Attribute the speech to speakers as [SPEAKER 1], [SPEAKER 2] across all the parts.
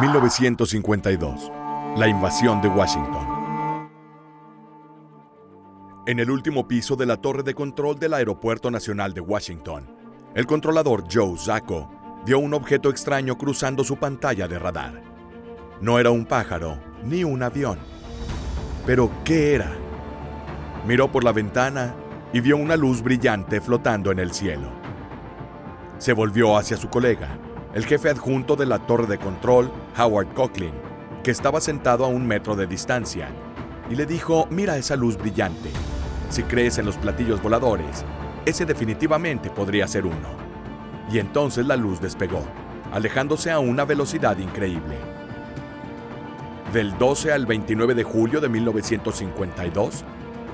[SPEAKER 1] 1952. La invasión de Washington. En el último piso de la torre de control del Aeropuerto Nacional de Washington, el controlador Joe Zacco vio un objeto extraño cruzando su pantalla de radar. No era un pájaro ni un avión. ¿Pero qué era? Miró por la ventana y vio una luz brillante flotando en el cielo. Se volvió hacia su colega, el jefe adjunto de la torre de control, Howard Coughlin, que estaba sentado a 1 metro de distancia, y le dijo: «Mira esa luz brillante. Si crees en los platillos voladores, ese definitivamente podría ser uno». Y entonces la luz despegó, alejándose a una velocidad increíble. Del 12 al 29 de julio de 1952,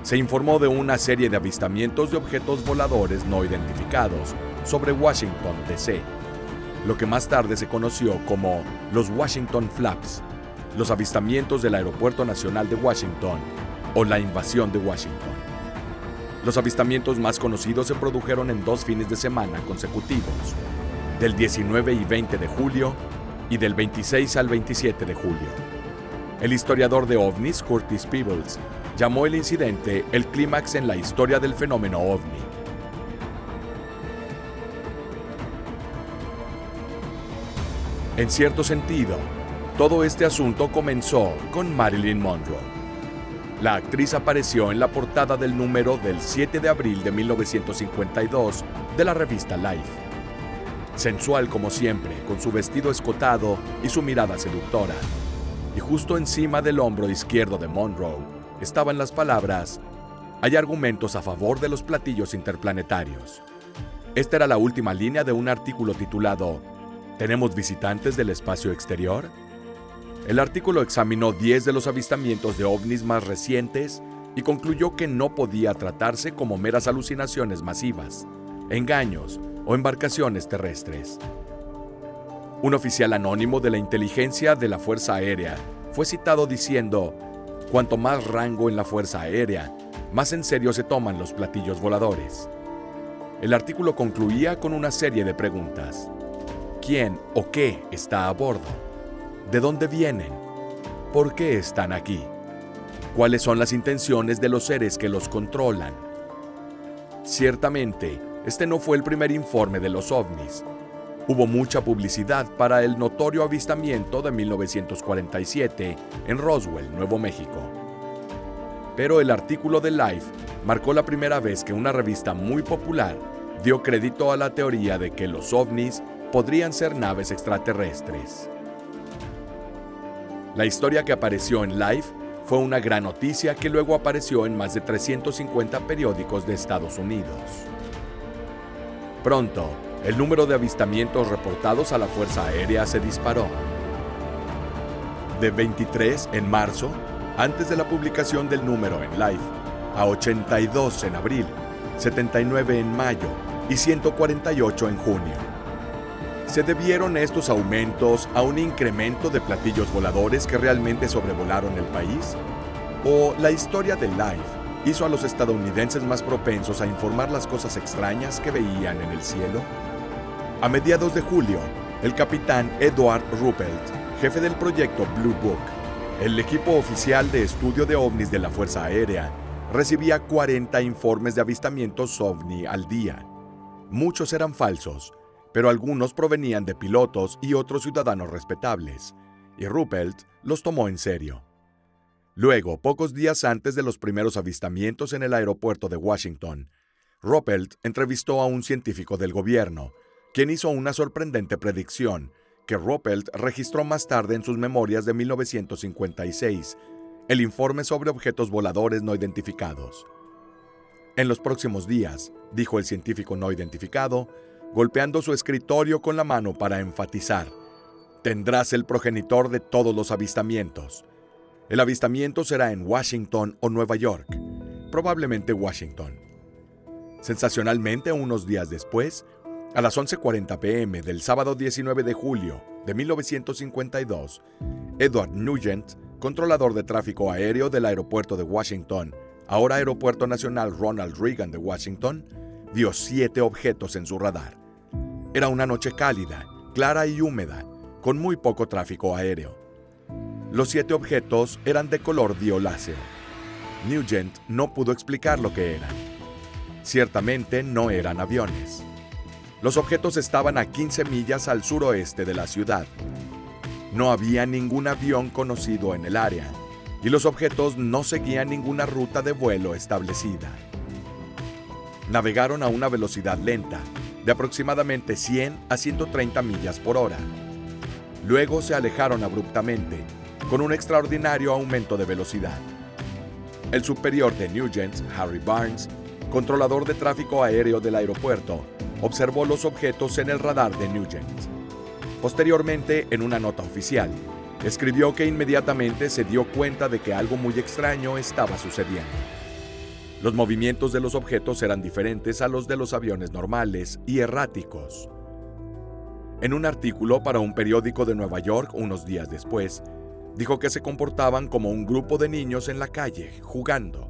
[SPEAKER 1] se informó de una serie de avistamientos de objetos voladores no identificados sobre Washington, D.C., lo que más tarde se conoció como los Washington Flaps, los avistamientos del Aeropuerto Nacional de Washington o la invasión de Washington. Los avistamientos más conocidos se produjeron en 2 fines de semana consecutivos, del 19 y 20 de julio y del 26 al 27 de julio. El historiador de ovnis Curtis Peebles llamó el incidente el clímax en la historia del fenómeno ovni. En cierto sentido, todo este asunto comenzó con Marilyn Monroe. La actriz apareció en la portada del número del 7 de abril de 1952 de la revista Life. Sensual como siempre, con su vestido escotado y su mirada seductora. Y justo encima del hombro izquierdo de Monroe estaban las palabras: «Hay argumentos a favor de los platillos interplanetarios». Esta era la última línea de un artículo titulado ¿Tenemos visitantes del espacio exterior? El artículo examinó 10 de los avistamientos de ovnis más recientes y concluyó que no podía tratarse como meras alucinaciones masivas, engaños o embarcaciones terrestres. Un oficial anónimo de la inteligencia de la Fuerza Aérea fue citado diciendo: «Cuanto más rango en la Fuerza Aérea, más en serio se toman los platillos voladores». El artículo concluía con una serie de preguntas. ¿Quién o qué está a bordo? ¿De dónde vienen? ¿Por qué están aquí? ¿Cuáles son las intenciones de los seres que los controlan? Ciertamente, este no fue el primer informe de los ovnis. Hubo mucha publicidad para el notorio avistamiento de 1947 en Roswell, Nuevo México. Pero el artículo de Life marcó la primera vez que una revista muy popular dio crédito a la teoría de que los ovnis podrían ser naves extraterrestres. La historia que apareció en Life fue una gran noticia que luego apareció en más de 350 periódicos de Estados Unidos. Pronto, el número de avistamientos reportados a la Fuerza Aérea se disparó. De 23 en marzo, antes de la publicación del número en Life, a 82 en abril, 79 en mayo y 148 en junio. ¿Se debieron estos aumentos a un incremento de platillos voladores que realmente sobrevolaron el país? ¿O la historia de Life hizo a los estadounidenses más propensos a informar las cosas extrañas que veían en el cielo? A mediados de julio, el capitán Edward Ruppelt, jefe del proyecto Blue Book, el equipo oficial de estudio de ovnis de la Fuerza Aérea, recibía 40 informes de avistamientos ovni al día. Muchos eran falsos, pero algunos provenían de pilotos y otros ciudadanos respetables, y Ruppelt los tomó en serio. Luego, pocos días antes de los primeros avistamientos en el aeropuerto de Washington, Ruppelt entrevistó a un científico del gobierno, quien hizo una sorprendente predicción que Ruppelt registró más tarde en sus memorias de 1956, el informe sobre objetos voladores no identificados. «En los próximos días», dijo el científico no identificado, golpeando su escritorio con la mano para enfatizar, «tendrás el progenitor de todos los avistamientos. El avistamiento será en Washington o Nueva York, probablemente Washington». Sensacionalmente, unos días después, a las 11:40 p.m. del sábado 19 de julio de 1952, Edward Nugent, controlador de tráfico aéreo del aeropuerto de Washington, ahora Aeropuerto Nacional Ronald Reagan de Washington, vio 7 objetos en su radar. Era una noche cálida, clara y húmeda, con muy poco tráfico aéreo. Los 7 objetos eran de color violáceo. Nugent no pudo explicar lo que eran. Ciertamente no eran aviones. Los objetos estaban a 15 millas al suroeste de la ciudad. No había ningún avión conocido en el área, y los objetos no seguían ninguna ruta de vuelo establecida. Navegaron a una velocidad lenta, de aproximadamente 100 a 130 millas por hora. Luego se alejaron abruptamente, con un extraordinario aumento de velocidad. El superior de Nugent, Harry Barnes, controlador de tráfico aéreo del aeropuerto, observó los objetos en el radar de Nugent. Posteriormente, en una nota oficial, escribió que inmediatamente se dio cuenta de que algo muy extraño estaba sucediendo. Los movimientos de los objetos eran diferentes a los de los aviones normales y erráticos. En un artículo para un periódico de Nueva York unos días después, dijo que se comportaban como un grupo de niños en la calle, jugando.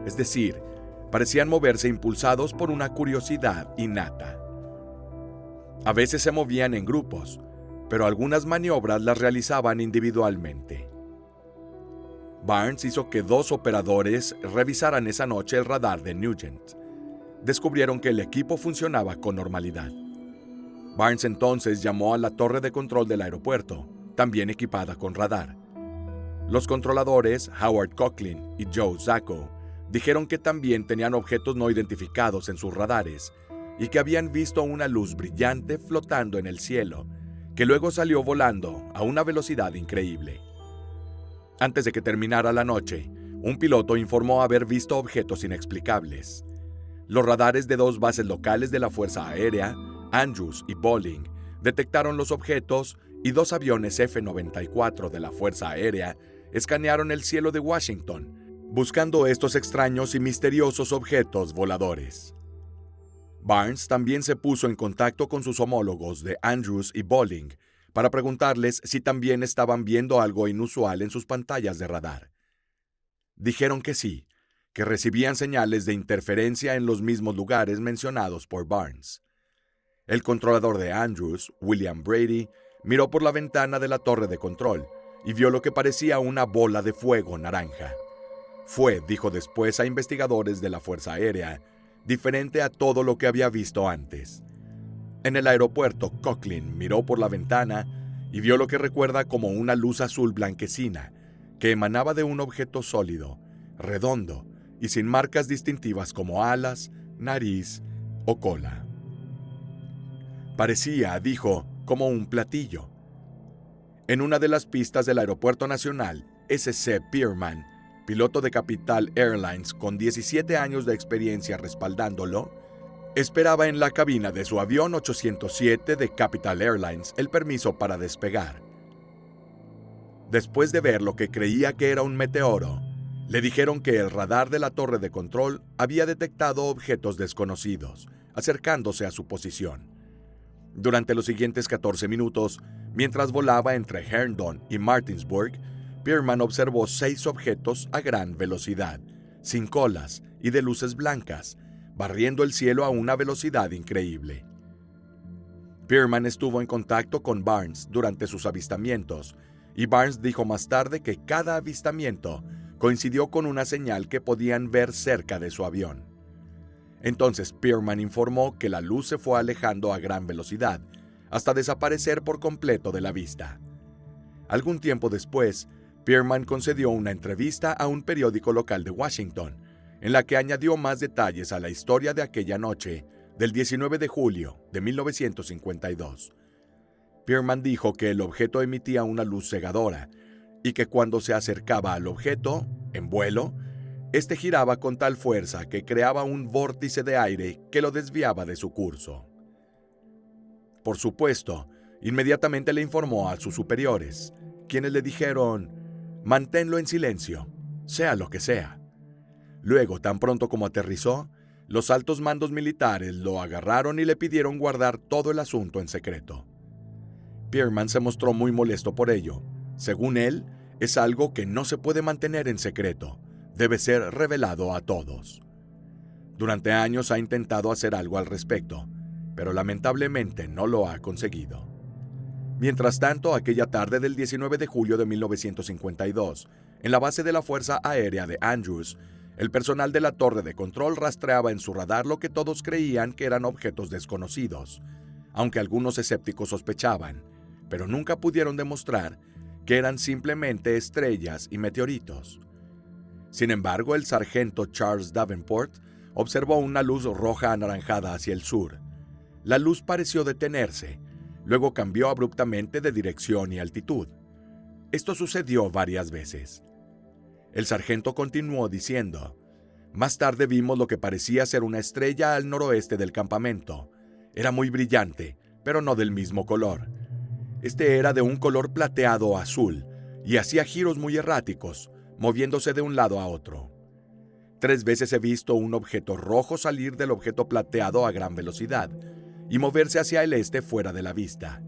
[SPEAKER 1] Es decir, parecían moverse impulsados por una curiosidad innata. A veces se movían en grupos, pero algunas maniobras las realizaban individualmente. Barnes hizo que 2 operadores revisaran esa noche el radar de Nugent. Descubrieron que el equipo funcionaba con normalidad. Barnes entonces llamó a la torre de control del aeropuerto, también equipada con radar. Los controladores, Howard Coughlin y Joe Zacco, dijeron que también tenían objetos no identificados en sus radares y que habían visto una luz brillante flotando en el cielo, que luego salió volando a una velocidad increíble. Antes de que terminara la noche, un piloto informó haber visto objetos inexplicables. Los radares de 2 bases locales de la Fuerza Aérea, Andrews y Bolling, detectaron los objetos y 2 aviones F-94 de la Fuerza Aérea escanearon el cielo de Washington, buscando estos extraños y misteriosos objetos voladores. Barnes también se puso en contacto con sus homólogos de Andrews y Bolling para preguntarles si también estaban viendo algo inusual en sus pantallas de radar. Dijeron que sí, que recibían señales de interferencia en los mismos lugares mencionados por Barnes. El controlador de Andrews, William Brady, miró por la ventana de la torre de control y vio lo que parecía una bola de fuego naranja. Fue, dijo después a investigadores de la Fuerza Aérea, diferente a todo lo que había visto antes. En el aeropuerto, Coughlin miró por la ventana y vio lo que recuerda como una luz azul blanquecina que emanaba de un objeto sólido, redondo y sin marcas distintivas como alas, nariz o cola. Parecía, dijo, como un platillo. En una de las pistas del Aeropuerto Nacional, S.C. Pearman, piloto de Capital Airlines con 17 años de experiencia respaldándolo, esperaba en la cabina de su avión 807 de Capital Airlines el permiso para despegar. Después de ver lo que creía que era un meteoro, le dijeron que el radar de la torre de control había detectado objetos desconocidos, acercándose a su posición. Durante los siguientes 14 minutos, mientras volaba entre Herndon y Martinsburg, Pearman observó 6 objetos a gran velocidad, sin colas y de luces blancas, barriendo el cielo a una velocidad increíble. Pearman estuvo en contacto con Barnes durante sus avistamientos, y Barnes dijo más tarde que cada avistamiento coincidió con una señal que podían ver cerca de su avión. Entonces Pearman informó que la luz se fue alejando a gran velocidad, hasta desaparecer por completo de la vista. Algún tiempo después, Pearman concedió una entrevista a un periódico local de Washington, en la que añadió más detalles a la historia de aquella noche del 19 de julio de 1952. Pearman dijo que el objeto emitía una luz cegadora y que cuando se acercaba al objeto, en vuelo, este giraba con tal fuerza que creaba un vórtice de aire que lo desviaba de su curso. Por supuesto, inmediatamente le informó a sus superiores, quienes le dijeron: «Manténlo en silencio, sea lo que sea». Luego, tan pronto como aterrizó, los altos mandos militares lo agarraron y le pidieron guardar todo el asunto en secreto. Pearman se mostró muy molesto por ello. Según él, es algo que no se puede mantener en secreto, debe ser revelado a todos. Durante años ha intentado hacer algo al respecto, pero lamentablemente no lo ha conseguido. Mientras tanto, aquella tarde del 19 de julio de 1952, en la base de la Fuerza Aérea de Andrews, el personal de la torre de control rastreaba en su radar lo que todos creían que eran objetos desconocidos, aunque algunos escépticos sospechaban, pero nunca pudieron demostrar que eran simplemente estrellas y meteoritos. Sin embargo, el sargento Charles Davenport observó una luz roja anaranjada hacia el sur. La luz pareció detenerse, luego cambió abruptamente de dirección y altitud. Esto sucedió varias veces. El sargento continuó diciendo: más tarde vimos lo que parecía ser una estrella al noroeste del campamento. Era muy brillante, pero no del mismo color. Este era de un color plateado azul y hacía giros muy erráticos, moviéndose de un lado a otro. 3 veces he visto un objeto rojo salir del objeto plateado a gran velocidad y moverse hacia el este fuera de la vista.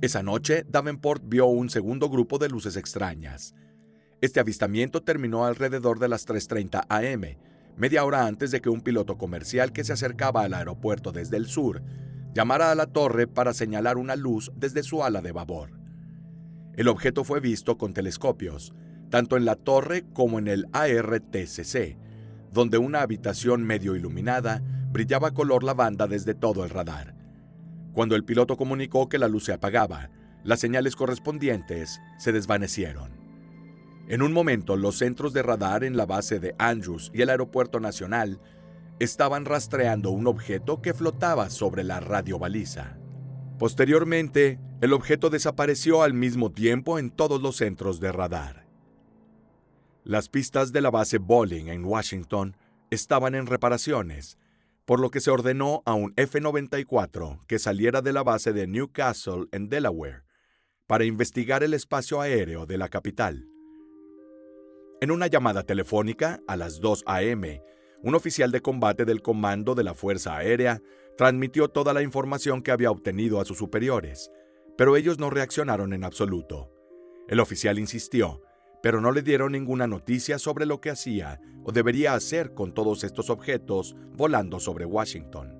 [SPEAKER 1] Esa noche, Davenport vio un segundo grupo de luces extrañas. Este avistamiento terminó alrededor de las 3:30 am, media hora antes de que un piloto comercial que se acercaba al aeropuerto desde el sur llamara a la torre para señalar una luz desde su ala de babor. El objeto fue visto con telescopios, tanto en la torre como en el ARTCC, donde una habitación medio iluminada brillaba color lavanda desde todo el radar. Cuando el piloto comunicó que la luz se apagaba, las señales correspondientes se desvanecieron. En un momento, los centros de radar en la base de Andrews y el Aeropuerto Nacional estaban rastreando un objeto que flotaba sobre la radiobaliza. Posteriormente, el objeto desapareció al mismo tiempo en todos los centros de radar. Las pistas de la base Bolling en Washington estaban en reparaciones, por lo que se ordenó a un F-94 que saliera de la base de Newcastle en Delaware para investigar el espacio aéreo de la capital. En una llamada telefónica a las 2 a.m., un oficial de combate del Comando de la Fuerza Aérea transmitió toda la información que había obtenido a sus superiores, pero ellos no reaccionaron en absoluto. El oficial insistió, pero no le dieron ninguna noticia sobre lo que hacía o debería hacer con todos estos objetos volando sobre Washington.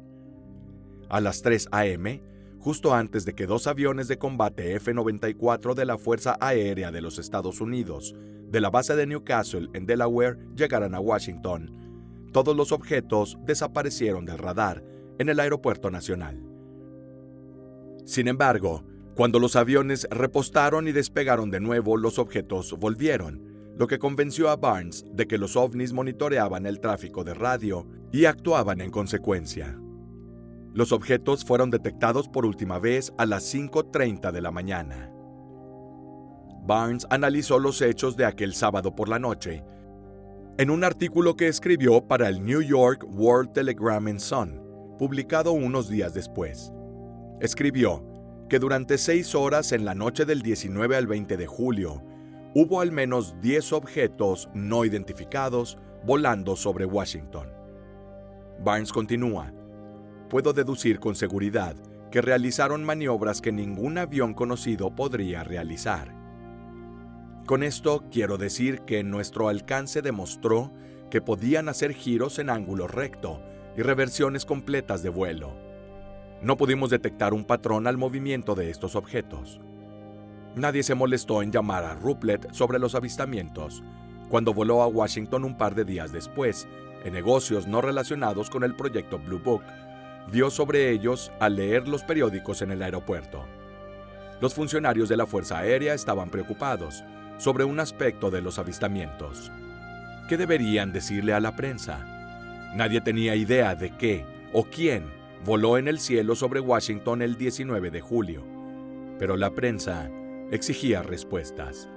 [SPEAKER 1] A las 3 a.m., justo antes de que 2 aviones de combate F-94 de la Fuerza Aérea de los Estados Unidos, de la base de Newcastle en Delaware, llegaran a Washington, todos los objetos desaparecieron del radar en el Aeropuerto Nacional. Sin embargo, cuando los aviones repostaron y despegaron de nuevo, los objetos volvieron, lo que convenció a Barnes de que los ovnis monitoreaban el tráfico de radio y actuaban en consecuencia. Los objetos fueron detectados por última vez a las 5:30 de la mañana. Barnes analizó los hechos de aquel sábado por la noche en un artículo que escribió para el New York World Telegram and Sun, publicado unos días después. Escribió que durante 6 horas en la noche del 19 al 20 de julio, hubo al menos 10 objetos no identificados volando sobre Washington. Barnes continúa: puedo deducir con seguridad que realizaron maniobras que ningún avión conocido podría realizar. Con esto quiero decir que nuestro alcance demostró que podían hacer giros en ángulo recto y reversiones completas de vuelo. No pudimos detectar un patrón al movimiento de estos objetos. Nadie se molestó en llamar a Ruppelt sobre los avistamientos, cuando voló a Washington un par de días después, en negocios no relacionados con el proyecto Blue Book. Vio sobre ellos al leer los periódicos en el aeropuerto. Los funcionarios de la Fuerza Aérea estaban preocupados sobre un aspecto de los avistamientos. ¿Qué deberían decirle a la prensa? Nadie tenía idea de qué o quién voló en el cielo sobre Washington el 19 de julio, pero la prensa exigía respuestas.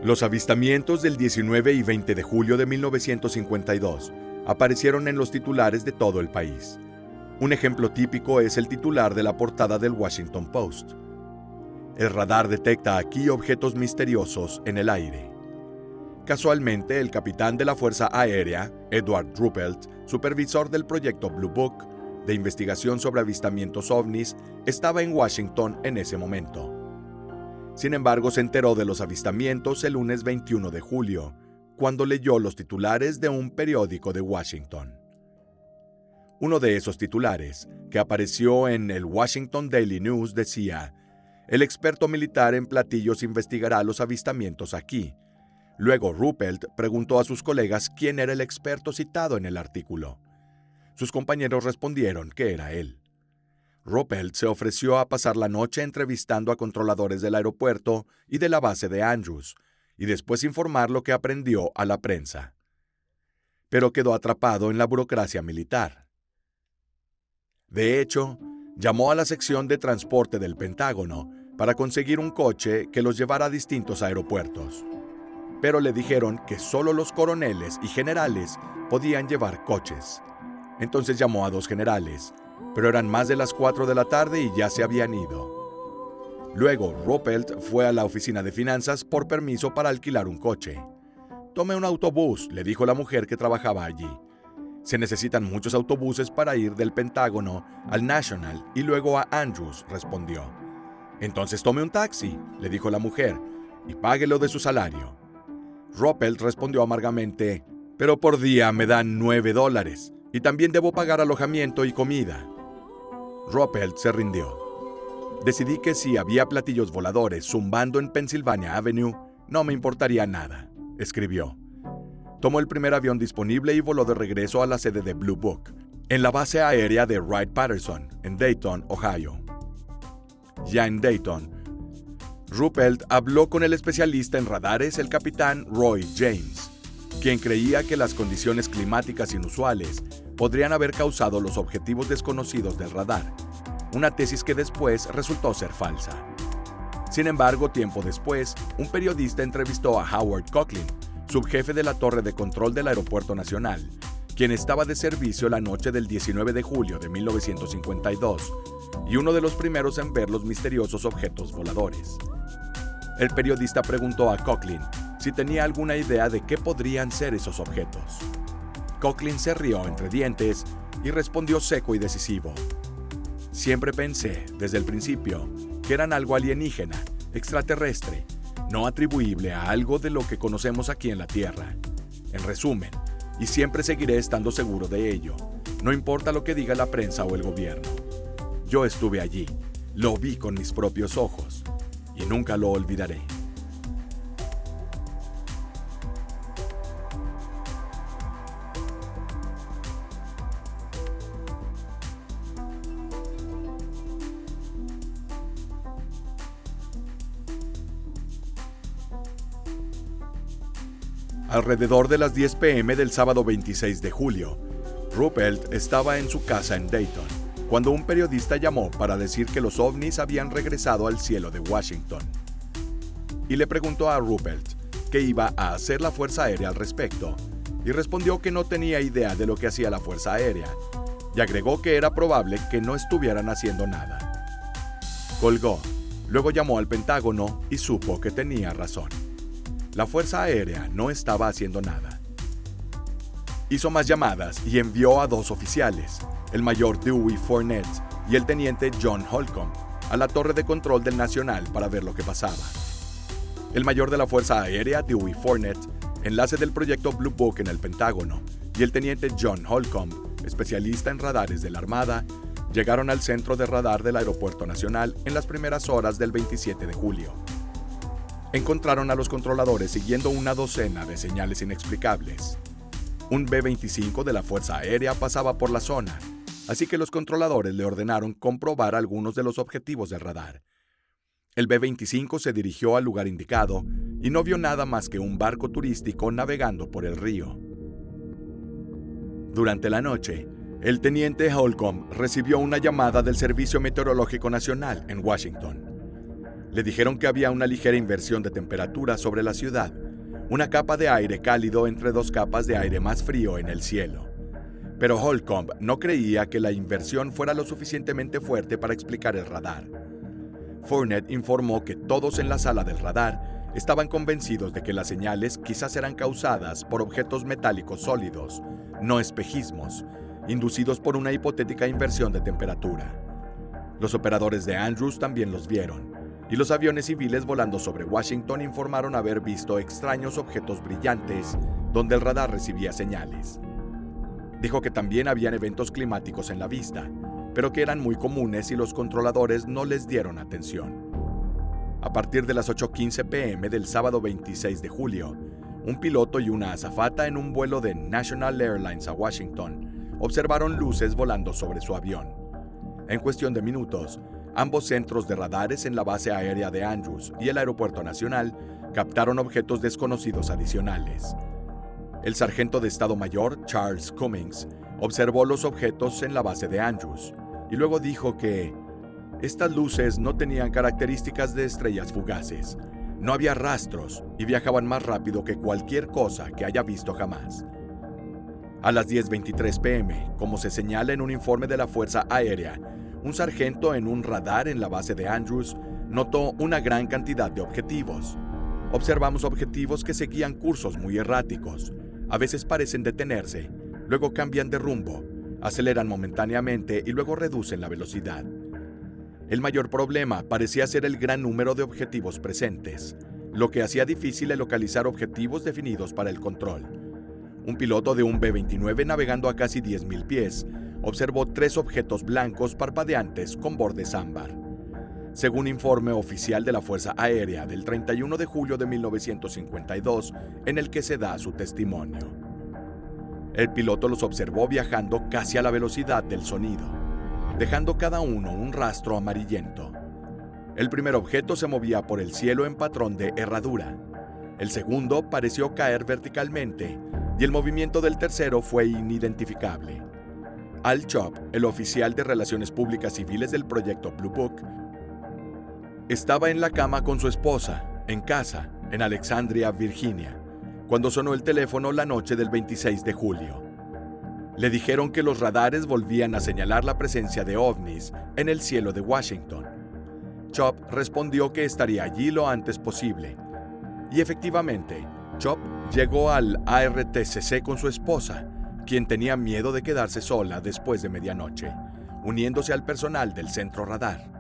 [SPEAKER 1] Los avistamientos del 19 y 20 de julio de 1952 aparecieron en los titulares de todo el país. Un ejemplo típico es el titular de la portada del Washington Post. El radar detecta aquí objetos misteriosos en el aire. Casualmente, el capitán de la Fuerza Aérea, Edward Ruppelt, supervisor del proyecto Blue Book, de investigación sobre avistamientos ovnis, estaba en Washington en ese momento. Sin embargo, se enteró de los avistamientos el lunes 21 de julio, cuando leyó los titulares de un periódico de Washington. Uno de esos titulares, que apareció en el Washington Daily News, decía: "El experto militar en platillos investigará los avistamientos aquí". Luego Ruppelt preguntó a sus colegas quién era el experto citado en el artículo. Sus compañeros respondieron que era él. Ruppelt se ofreció a pasar la noche entrevistando a controladores del aeropuerto y de la base de Andrews, y después informar lo que aprendió a la prensa. Pero quedó atrapado en la burocracia militar. De hecho, llamó a la sección de transporte del Pentágono para conseguir un coche que los llevara a distintos aeropuertos. Pero le dijeron que solo los coroneles y generales podían llevar coches. Entonces llamó a 2 generales, pero eran más de las 4 de la tarde y ya se habían ido. Luego, Ruppelt fue a la oficina de finanzas por permiso para alquilar un coche. «Tome un autobús», le dijo la mujer que trabajaba allí. «Se necesitan muchos autobuses para ir del Pentágono al National y luego a Andrews», respondió. «Entonces tome un taxi», le dijo la mujer, «y páguelo de su salario». Ruppelt respondió amargamente: «Pero por día me dan $9 y también debo pagar alojamiento y comida». Ruppelt se rindió. «Decidí que si había platillos voladores zumbando en Pennsylvania Avenue, no me importaría nada», escribió. Tomó el primer avión disponible y voló de regreso a la sede de Blue Book, en la base aérea de Wright-Patterson, en Dayton, Ohio. Ya en Dayton, Ruppelt habló con el especialista en radares, el capitán Roy James, quien creía que las condiciones climáticas inusuales podrían haber causado los objetivos desconocidos del radar, una tesis que después resultó ser falsa. Sin embargo, tiempo después, un periodista entrevistó a Howard Coughlin, subjefe de la torre de control del Aeropuerto Nacional, quien estaba de servicio la noche del 19 de julio de 1952 y uno de los primeros en ver los misteriosos objetos voladores. El periodista preguntó a Coughlin si tenía alguna idea de qué podrían ser esos objetos. Coughlin se rió entre dientes y respondió seco y decisivo: «Siempre pensé, desde el principio, que eran algo alienígena, extraterrestre, no atribuible a algo de lo que conocemos aquí en la Tierra. En resumen, y siempre seguiré estando seguro de ello, no importa lo que diga la prensa o el gobierno. Yo estuve allí, lo vi con mis propios ojos, y nunca lo olvidaré». Alrededor de las 10 p.m. del sábado 26 de julio, Ruppelt estaba en su casa en Dayton, cuando un periodista llamó para decir que los ovnis habían regresado al cielo de Washington. Y le preguntó a Ruppelt qué iba a hacer la Fuerza Aérea al respecto, y respondió que no tenía idea de lo que hacía la Fuerza Aérea, y agregó que era probable que no estuvieran haciendo nada. Colgó, luego llamó al Pentágono y supo que tenía razón. La Fuerza Aérea no estaba haciendo nada. Hizo más llamadas y envió a 2 oficiales, el mayor Dewey Fournette y el teniente John Holcomb, a la torre de control del Nacional para ver lo que pasaba. El mayor de la Fuerza Aérea, Dewey Fournette, enlace del proyecto Blue Book en el Pentágono, y el teniente John Holcomb, especialista en radares de la Armada, llegaron al centro de radar del Aeropuerto Nacional en las primeras horas del 27 de julio. Encontraron a los controladores siguiendo una docena de señales inexplicables. Un B-25 de la Fuerza Aérea pasaba por la zona, así que los controladores le ordenaron comprobar algunos de los objetivos del radar. El B-25 se dirigió al lugar indicado y no vio nada más que un barco turístico navegando por el río. Durante la noche, el teniente Holcomb recibió una llamada del Servicio Meteorológico Nacional en Washington. Le dijeron que había una ligera inversión de temperatura sobre la ciudad, una capa de aire cálido entre dos capas de aire más frío en el cielo. Pero Holcomb no creía que la inversión fuera lo suficientemente fuerte para explicar el radar. Fournette informó que todos en la sala del radar estaban convencidos de que las señales quizás eran causadas por objetos metálicos sólidos, no espejismos, inducidos por una hipotética inversión de temperatura. Los operadores de Andrews también los vieron, y los aviones civiles volando sobre Washington informaron haber visto extraños objetos brillantes donde el radar recibía señales. Dijo que también habían eventos climáticos en la vista, pero que eran muy comunes y los controladores no les dieron atención. A partir de las 8:15 p.m. del sábado 26 de julio, un piloto y una azafata en un vuelo de National Airlines a Washington observaron luces volando sobre su avión. En cuestión de minutos, ambos centros de radares en la base aérea de Andrews y el Aeropuerto Nacional captaron objetos desconocidos adicionales. El sargento de Estado Mayor, Charles Cummings, observó los objetos en la base de Andrews y luego dijo que estas luces no tenían características de estrellas fugaces, no había rastros y viajaban más rápido que cualquier cosa que haya visto jamás. A las 10:23 p.m., como se señala en un informe de la Fuerza Aérea, un sargento en un radar en la base de Andrews notó una gran cantidad de objetivos. Observamos objetivos que seguían cursos muy erráticos. A veces parecen detenerse, luego cambian de rumbo, aceleran momentáneamente y luego reducen la velocidad. El mayor problema parecía ser el gran número de objetivos presentes, lo que hacía difícil el localizar objetivos definidos para el control. Un piloto de un B-29 navegando a casi 10.000 pies observó 3 objetos blancos parpadeantes con bordes ámbar. Según informe oficial de la Fuerza Aérea del 31 de julio de 1952, en el que se da su testimonio. El piloto los observó viajando casi a la velocidad del sonido, dejando cada uno un rastro amarillento. El primer objeto se movía por el cielo en patrón de herradura. El segundo pareció caer verticalmente y el movimiento del tercero fue inidentificable. Al Chop, el oficial de Relaciones Públicas Civiles del proyecto Blue Book, estaba en la cama con su esposa, en casa, en Alexandria, Virginia, cuando sonó el teléfono la noche del 26 de julio. Le dijeron que los radares volvían a señalar la presencia de ovnis en el cielo de Washington. Chop respondió que estaría allí lo antes posible. Y efectivamente, Chop llegó al ARTCC con su esposa, quien tenía miedo de quedarse sola después de medianoche, uniéndose al personal del centro radar.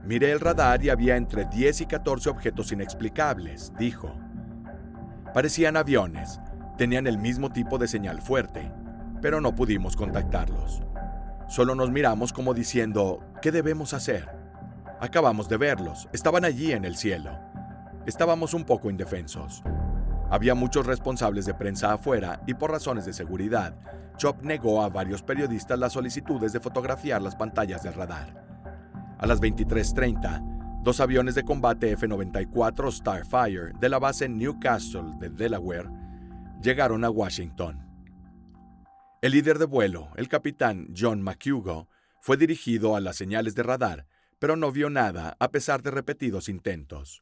[SPEAKER 1] Miré el radar y había entre 10 y 14 objetos inexplicables, dijo. Parecían aviones, tenían el mismo tipo de señal fuerte, pero no pudimos contactarlos. Solo nos miramos como diciendo, ¿qué debemos hacer? Acabamos de verlos, estaban allí en el cielo. Estábamos un poco indefensos. Había muchos responsables de prensa afuera y por razones de seguridad, Chop negó a varios periodistas las solicitudes de fotografiar las pantallas del radar. A las 23:30, 2 aviones de combate F-94 Starfire de la base Newcastle de Delaware llegaron a Washington. El líder de vuelo, el capitán John McHugh, fue dirigido a las señales de radar, pero no vio nada a pesar de repetidos intentos.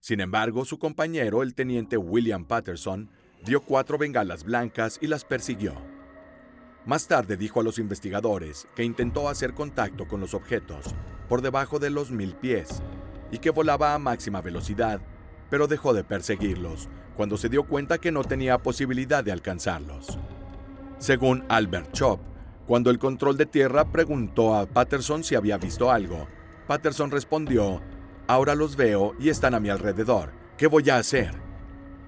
[SPEAKER 1] Sin embargo, su compañero, el teniente William Patterson, dio 4 bengalas blancas y las persiguió. Más tarde dijo a los investigadores que intentó hacer contacto con los objetos por debajo de los 1000 pies y que volaba a máxima velocidad, pero dejó de perseguirlos cuando se dio cuenta que no tenía posibilidad de alcanzarlos. Según Albert Chop, cuando el control de tierra preguntó a Patterson si había visto algo, Patterson respondió: «Ahora los veo y están a mi alrededor. ¿Qué voy a hacer?».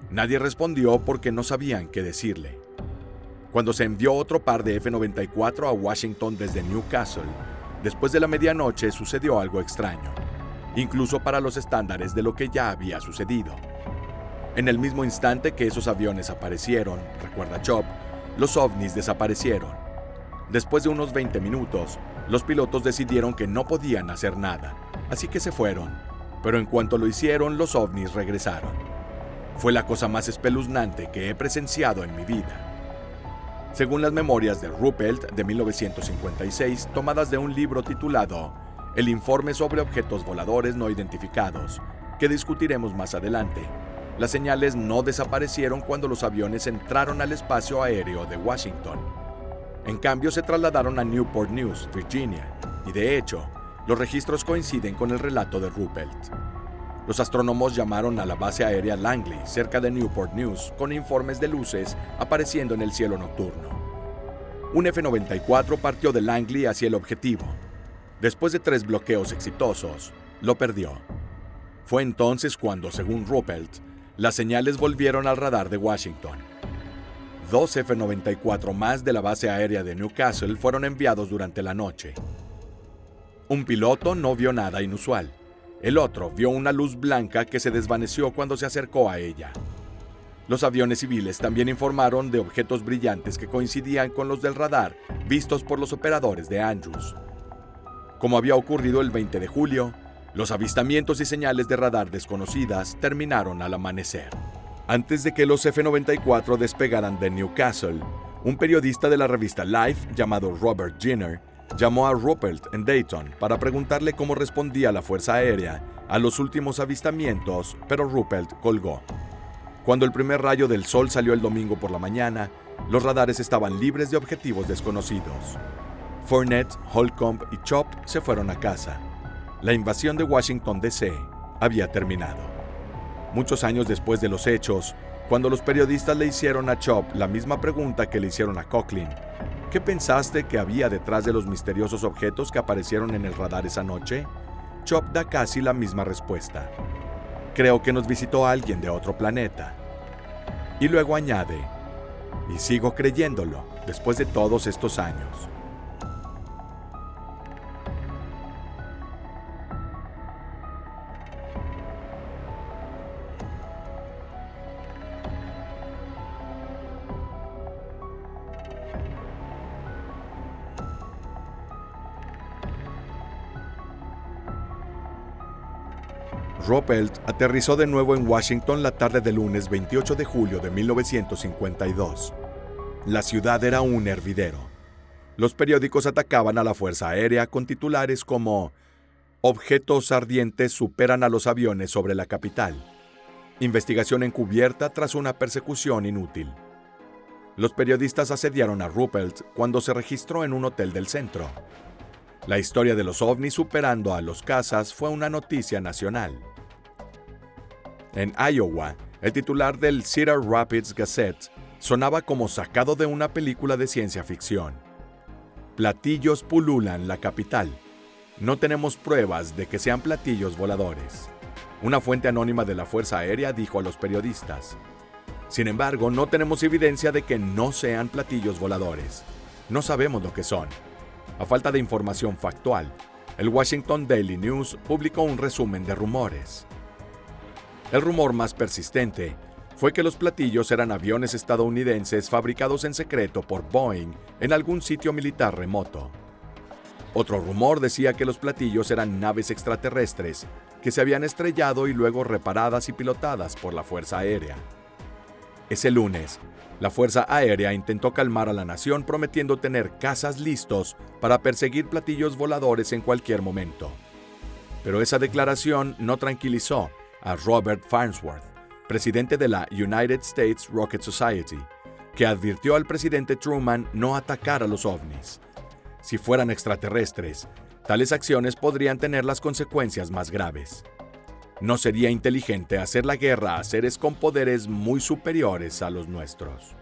[SPEAKER 1] Nadie respondió porque no sabían qué decirle. Cuando se envió otro par de F-94 a Washington desde Newcastle, después de la medianoche sucedió algo extraño, incluso para los estándares de lo que ya había sucedido. En el mismo instante que esos aviones aparecieron, recuerda Chop, los ovnis desaparecieron. Después de unos 20 minutos, los pilotos decidieron que no podían hacer nada, así que se fueron, pero en cuanto lo hicieron, los ovnis regresaron. Fue la cosa más espeluznante que he presenciado en mi vida. Según las memorias de Ruppelt de 1956, tomadas de un libro titulado el informe sobre objetos voladores no identificados, que discutiremos más adelante. Las señales no desaparecieron cuando los aviones entraron al espacio aéreo de Washington. En cambio, se trasladaron a Newport News, Virginia, y de hecho, los registros coinciden con el relato de Ruppelt. Los astrónomos llamaron a la base aérea Langley, cerca de Newport News, con informes de luces apareciendo en el cielo nocturno. Un F-94 partió de Langley hacia el objetivo. Después de 3 bloqueos exitosos, lo perdió. Fue entonces cuando, según Ruppelt, las señales volvieron al radar de Washington. 2 F-94 más de la base aérea de Newcastle fueron enviados durante la noche. Un piloto no vio nada inusual. El otro vio una luz blanca que se desvaneció cuando se acercó a ella. Los aviones civiles también informaron de objetos brillantes que coincidían con los del radar vistos por los operadores de Andrews. Como había ocurrido el 20 de julio, los avistamientos y señales de radar desconocidas terminaron al amanecer. Antes de que los F-94 despegaran de Newcastle, un periodista de la revista Life llamado Robert Jenner llamó a Ruppelt en Dayton para preguntarle cómo respondía la Fuerza Aérea a los últimos avistamientos, pero Ruppelt colgó. Cuando el primer rayo del sol salió el domingo por la mañana, los radares estaban libres de objetivos desconocidos. Fournette, Holcomb y Chop se fueron a casa. La invasión de Washington, D.C. había terminado. Muchos años después de los hechos, cuando los periodistas le hicieron a Chop la misma pregunta que le hicieron a Coughlin, ¿qué pensaste que había detrás de los misteriosos objetos que aparecieron en el radar esa noche? Chop da casi la misma respuesta. Creo que nos visitó alguien de otro planeta. Y luego añade, y sigo creyéndolo después de todos estos años. Ruppelt aterrizó de nuevo en Washington la tarde del lunes 28 de julio de 1952. La ciudad era un hervidero. Los periódicos atacaban a la Fuerza Aérea con titulares como «Objetos ardientes superan a los aviones sobre la capital. Investigación encubierta tras una persecución inútil». Los periodistas asediaron a Ruppelt cuando se registró en un hotel del centro. La historia de los ovnis superando a los cazas fue una noticia nacional. En Iowa, el titular del Cedar Rapids Gazette sonaba como sacado de una película de ciencia ficción. Platillos pululan la capital. No tenemos pruebas de que sean platillos voladores. Una fuente anónima de la Fuerza Aérea dijo a los periodistas. Sin embargo, no tenemos evidencia de que no sean platillos voladores. No sabemos lo que son. A falta de información factual, el Washington Daily News publicó un resumen de rumores. El rumor más persistente fue que los platillos eran aviones estadounidenses fabricados en secreto por Boeing en algún sitio militar remoto. Otro rumor decía que los platillos eran naves extraterrestres que se habían estrellado y luego reparadas y pilotadas por la Fuerza Aérea. Ese lunes, la Fuerza Aérea intentó calmar a la nación prometiendo tener cazas listos para perseguir platillos voladores en cualquier momento. Pero esa declaración no tranquilizó a Robert Farnsworth, presidente de la United States Rocket Society, que advirtió al presidente Truman no atacar a los ovnis. Si fueran extraterrestres, tales acciones podrían tener las consecuencias más graves. No sería inteligente hacer la guerra a seres con poderes muy superiores a los nuestros.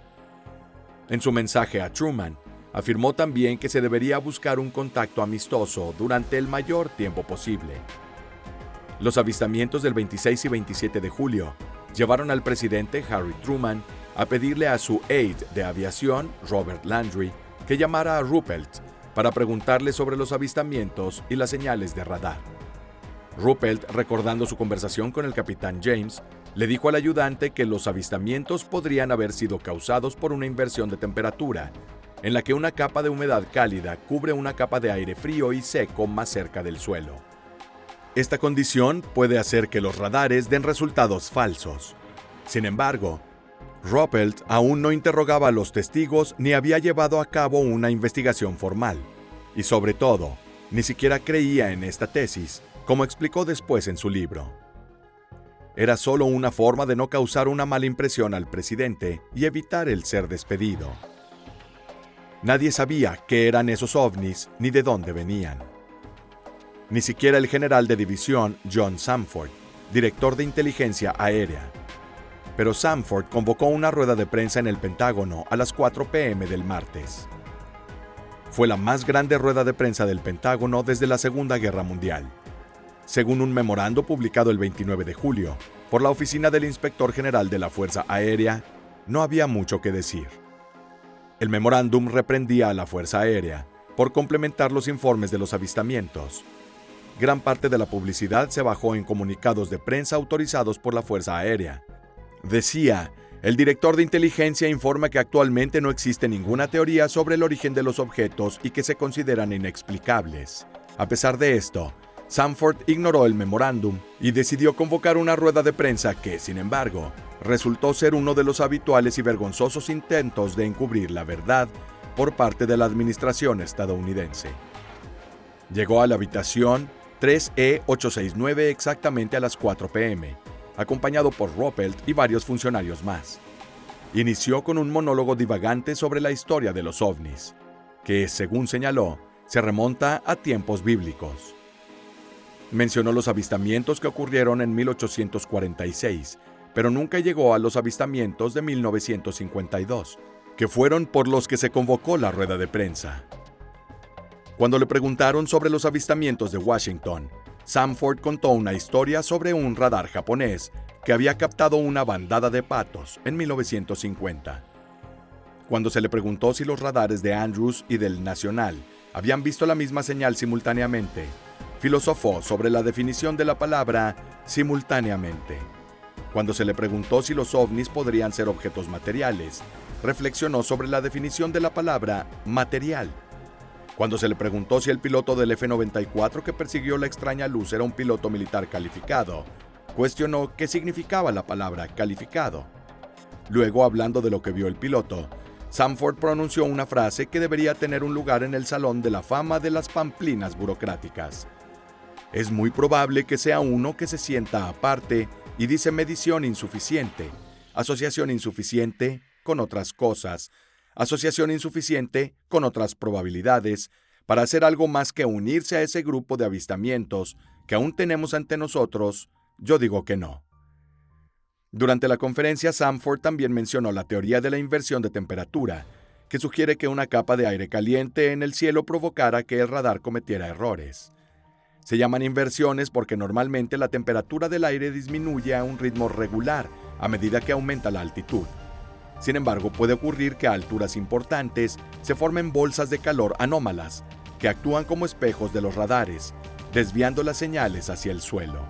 [SPEAKER 1] En su mensaje a Truman, afirmó también que se debería buscar un contacto amistoso durante el mayor tiempo posible. Los avistamientos del 26 y 27 de julio llevaron al presidente Harry Truman a pedirle a su aide de aviación, Robert Landry, que llamara a Ruppelt para preguntarle sobre los avistamientos y las señales de radar. Ruppelt, recordando su conversación con el capitán James, le dijo al ayudante que los avistamientos podrían haber sido causados por una inversión de temperatura, en la que una capa de humedad cálida cubre una capa de aire frío y seco más cerca del suelo. Esta condición puede hacer que los radares den resultados falsos. Sin embargo, Ruppelt aún no interrogaba a los testigos ni había llevado a cabo una investigación formal. Y sobre todo, Ni siquiera creía en esta tesis, como explicó después en su libro. Era solo una forma de no causar una mala impresión al presidente y evitar el ser despedido. Nadie sabía qué eran esos ovnis ni de dónde venían. Ni siquiera el general de división John Samford, director de inteligencia aérea. Pero Samford convocó una rueda de prensa en el Pentágono a las 4 p.m. del martes. Fue la más grande rueda de prensa del Pentágono desde la Segunda Guerra Mundial, según un memorando publicado el 29 de julio por la Oficina del Inspector General de la Fuerza Aérea. No había mucho que decir. El memorándum reprendía a la Fuerza Aérea por complementar los informes de los avistamientos. Gran parte de la publicidad se basó en comunicados de prensa autorizados por la Fuerza Aérea. Decía: el director de inteligencia informa que actualmente no existe ninguna teoría sobre el origen de los objetos y que se consideran inexplicables. A pesar de esto, Samford ignoró el memorándum y decidió convocar una rueda de prensa que, sin embargo, resultó ser uno de los habituales y vergonzosos intentos de encubrir la verdad por parte de la administración estadounidense. Llegó a la habitación 3E869 exactamente a las 4 p.m., acompañado por Ruppelt y varios funcionarios más. Inició con un monólogo divagante sobre la historia de los ovnis, que, según señaló, se remonta a tiempos bíblicos. Mencionó los avistamientos que ocurrieron en 1846, pero nunca llegó a los avistamientos de 1952, que fueron por los que se convocó la rueda de prensa. Cuando le preguntaron sobre los avistamientos de Washington, Samford contó una historia sobre un radar japonés que había captado una bandada de patos en 1950. Cuando se le preguntó si los radares de Andrews y del Nacional habían visto la misma señal simultáneamente, filosofó sobre la definición de la palabra simultáneamente. Cuando se le preguntó si los ovnis podrían ser objetos materiales, reflexionó sobre la definición de la palabra material. Cuando se le preguntó si el piloto del F-94 que persiguió la extraña luz era un piloto militar calificado, cuestionó qué significaba la palabra calificado. Luego, hablando de lo que vio el piloto, Samford pronunció una frase que debería tener un lugar en el Salón de la Fama de las Pamplinas burocráticas. Es muy probable que sea uno que se sienta aparte y dice medición insuficiente, asociación insuficiente con otras cosas, asociación insuficiente con otras probabilidades, para hacer algo más que unirse a ese grupo de avistamientos que aún tenemos ante nosotros. Yo digo que no. Durante la conferencia, Samford también mencionó la teoría de la inversión de temperatura, que sugiere que una capa de aire caliente en el cielo provocara que el radar cometiera errores. Se llaman inversiones porque normalmente la temperatura del aire disminuye a un ritmo regular a medida que aumenta la altitud. Sin embargo, puede ocurrir que a alturas importantes se formen bolsas de calor anómalas que actúan como espejos de los radares, desviando las señales hacia el suelo.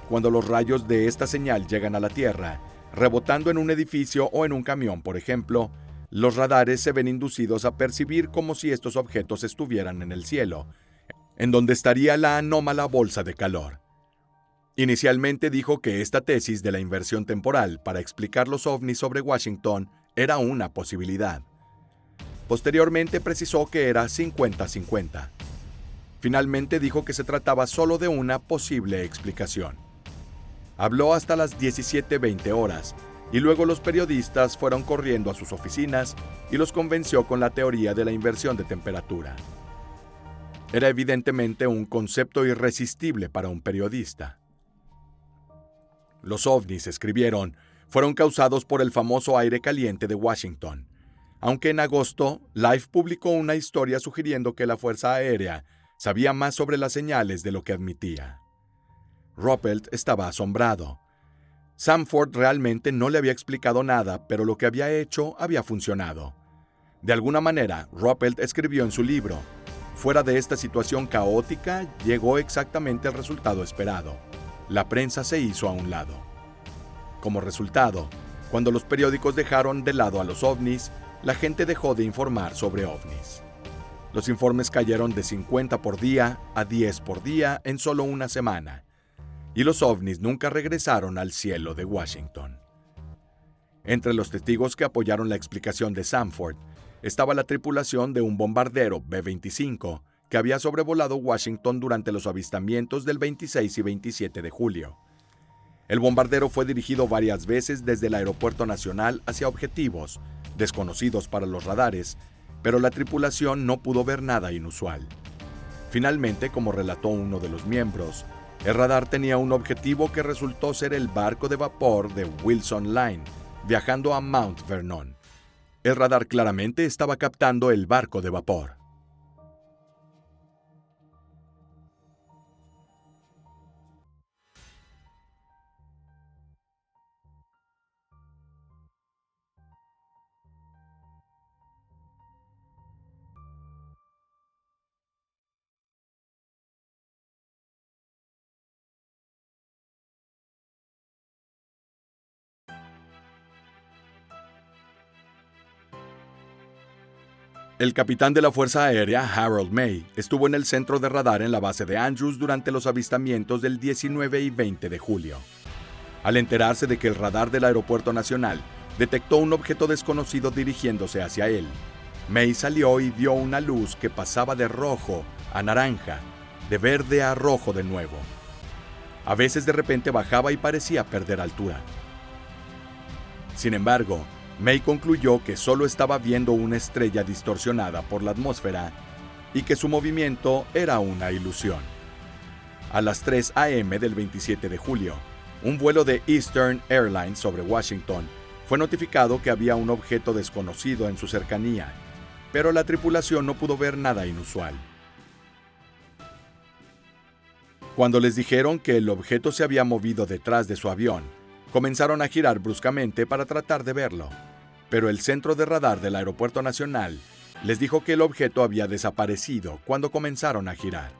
[SPEAKER 1] Cuando los rayos de esta señal llegan a la Tierra, rebotando en un edificio o en un camión, por ejemplo, los radares se ven inducidos a percibir como si estos objetos estuvieran en el cielo, en donde estaría la anómala bolsa de calor. Inicialmente dijo que esta tesis de la inversión temporal para explicar los ovnis sobre Washington era una posibilidad. Posteriormente precisó que era 50-50. Finalmente dijo que se trataba solo de una posible explicación. Habló hasta las 17:20 horas y luego los periodistas fueron corriendo a sus oficinas y los convenció con la teoría de la inversión de temperatura. Era evidentemente un concepto irresistible para un periodista. Los ovnis, escribieron, fueron causados por el famoso aire caliente de Washington, aunque en agosto Life publicó una historia sugiriendo que la Fuerza Aérea sabía más sobre las señales de lo que admitía. Ruppelt estaba asombrado. Samford realmente no le había explicado nada, pero lo que había hecho había funcionado. De alguna manera, Ruppelt escribió en su libro: fuera de esta situación caótica, llegó exactamente el resultado esperado. La prensa se hizo a un lado. Como resultado, cuando los periódicos dejaron de lado a los ovnis, la gente dejó de informar sobre ovnis. Los informes cayeron de 50 por día a 10 por día en solo una semana, y los ovnis nunca regresaron al cielo de Washington. Entre los testigos que apoyaron la explicación de Samford estaba la tripulación de un bombardero B-25 que había sobrevolado Washington durante los avistamientos del 26 y 27 de julio. El bombardero fue dirigido varias veces desde el aeropuerto nacional hacia objetivos desconocidos para los radares, pero la tripulación no pudo ver nada inusual. Finalmente, como relató uno de los miembros, el radar tenía un objetivo que resultó ser el barco de vapor de Wilson Line, viajando a Mount Vernon. El radar claramente estaba captando el barco de vapor. El capitán de la Fuerza Aérea, Harold May, estuvo en el centro de radar en la base de Andrews durante los avistamientos del 19 y 20 de julio. Al enterarse de que el radar del Aeropuerto Nacional detectó un objeto desconocido dirigiéndose hacia él, May salió y vio una luz que pasaba de rojo a naranja, de verde a rojo de nuevo. A veces de repente bajaba y parecía perder altura. Sin embargo, May concluyó que solo estaba viendo una estrella distorsionada por la atmósfera y que su movimiento era una ilusión. A las 3 a.m. del 27 de julio, un vuelo de Eastern Airlines sobre Washington fue notificado que había un objeto desconocido en su cercanía, pero la tripulación no pudo ver nada inusual. Cuando les dijeron que el objeto se había movido detrás de su avión, comenzaron a girar bruscamente para tratar de verlo, pero el centro de radar del Aeropuerto Nacional les dijo que el objeto había desaparecido cuando comenzaron a girar.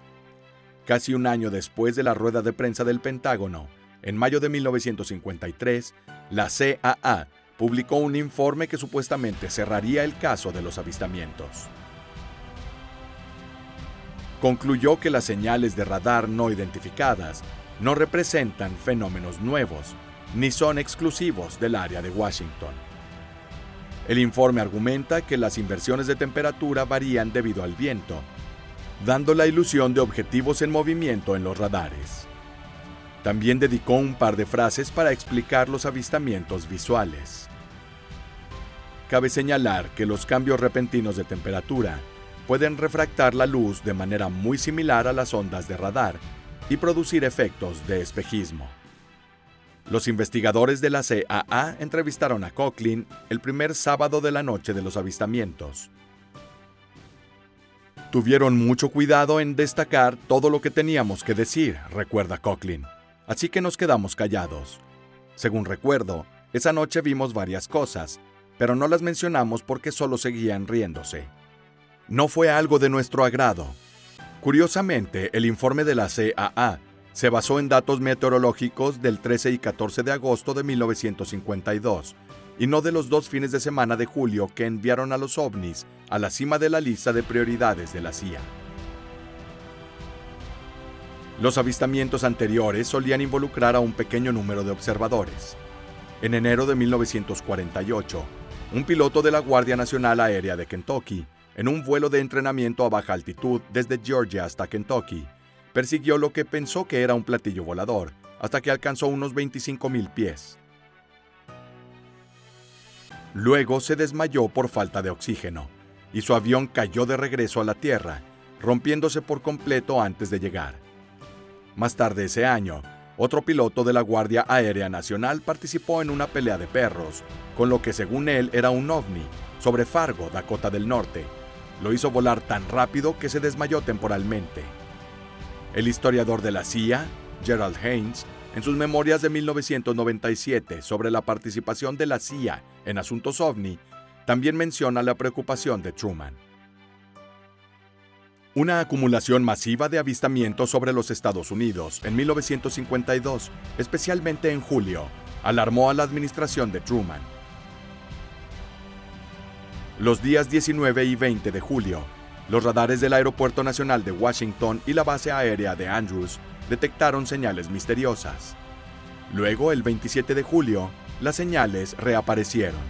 [SPEAKER 1] Casi un año después de la rueda de prensa del Pentágono, en mayo de 1953, la CAA publicó un informe que supuestamente cerraría el caso de los avistamientos. Concluyó que las señales de radar no identificadas no representan fenómenos nuevos, ni son exclusivos del área de Washington. El informe argumenta que las inversiones de temperatura varían debido al viento, dando la ilusión de objetivos en movimiento en los radares. También dedicó un par de frases para explicar los avistamientos visuales. Cabe señalar que los cambios repentinos de temperatura pueden refractar la luz de manera muy similar a las ondas de radar y producir efectos de espejismo. Los investigadores de la CAA entrevistaron a Coughlin el primer sábado de la noche de los avistamientos. Tuvieron mucho cuidado en destacar todo lo que teníamos que decir, recuerda Coughlin, así que nos quedamos callados. Según recuerdo, esa noche vimos varias cosas, pero no las mencionamos porque solo seguían riéndose. No fue algo de nuestro agrado. Curiosamente, el informe de la CAA se basó en datos meteorológicos del 13 y 14 de agosto de 1952, y no de los 2 fines de semana de julio que enviaron a los ovnis a la cima de la lista de prioridades de la CIA. Los avistamientos anteriores solían involucrar a un pequeño número de observadores. En enero de 1948, un piloto de la Guardia Nacional Aérea de Kentucky, en un vuelo de entrenamiento a baja altitud desde Georgia hasta Kentucky, persiguió lo que pensó que era un platillo volador, hasta que alcanzó unos 25,000 pies. Luego se desmayó por falta de oxígeno, y su avión cayó de regreso a la Tierra, rompiéndose por completo antes de llegar. Más tarde ese año, otro piloto de la Guardia Aérea Nacional participó en una pelea de perros, con lo que según él era un ovni, sobre Fargo, Dakota del Norte. Lo hizo volar tan rápido que se desmayó temporalmente. El historiador de la CIA, Gerald Haynes, en sus memorias de 1997 sobre la participación de la CIA en asuntos ovni, también menciona la preocupación de Truman. Una acumulación masiva de avistamientos sobre los Estados Unidos en 1952, especialmente en julio, alarmó a la administración de Truman. Los días 19 y 20 de julio, los radares del Aeropuerto Nacional de Washington y la base aérea de Andrews detectaron señales misteriosas. Luego, el 27 de julio, las señales reaparecieron.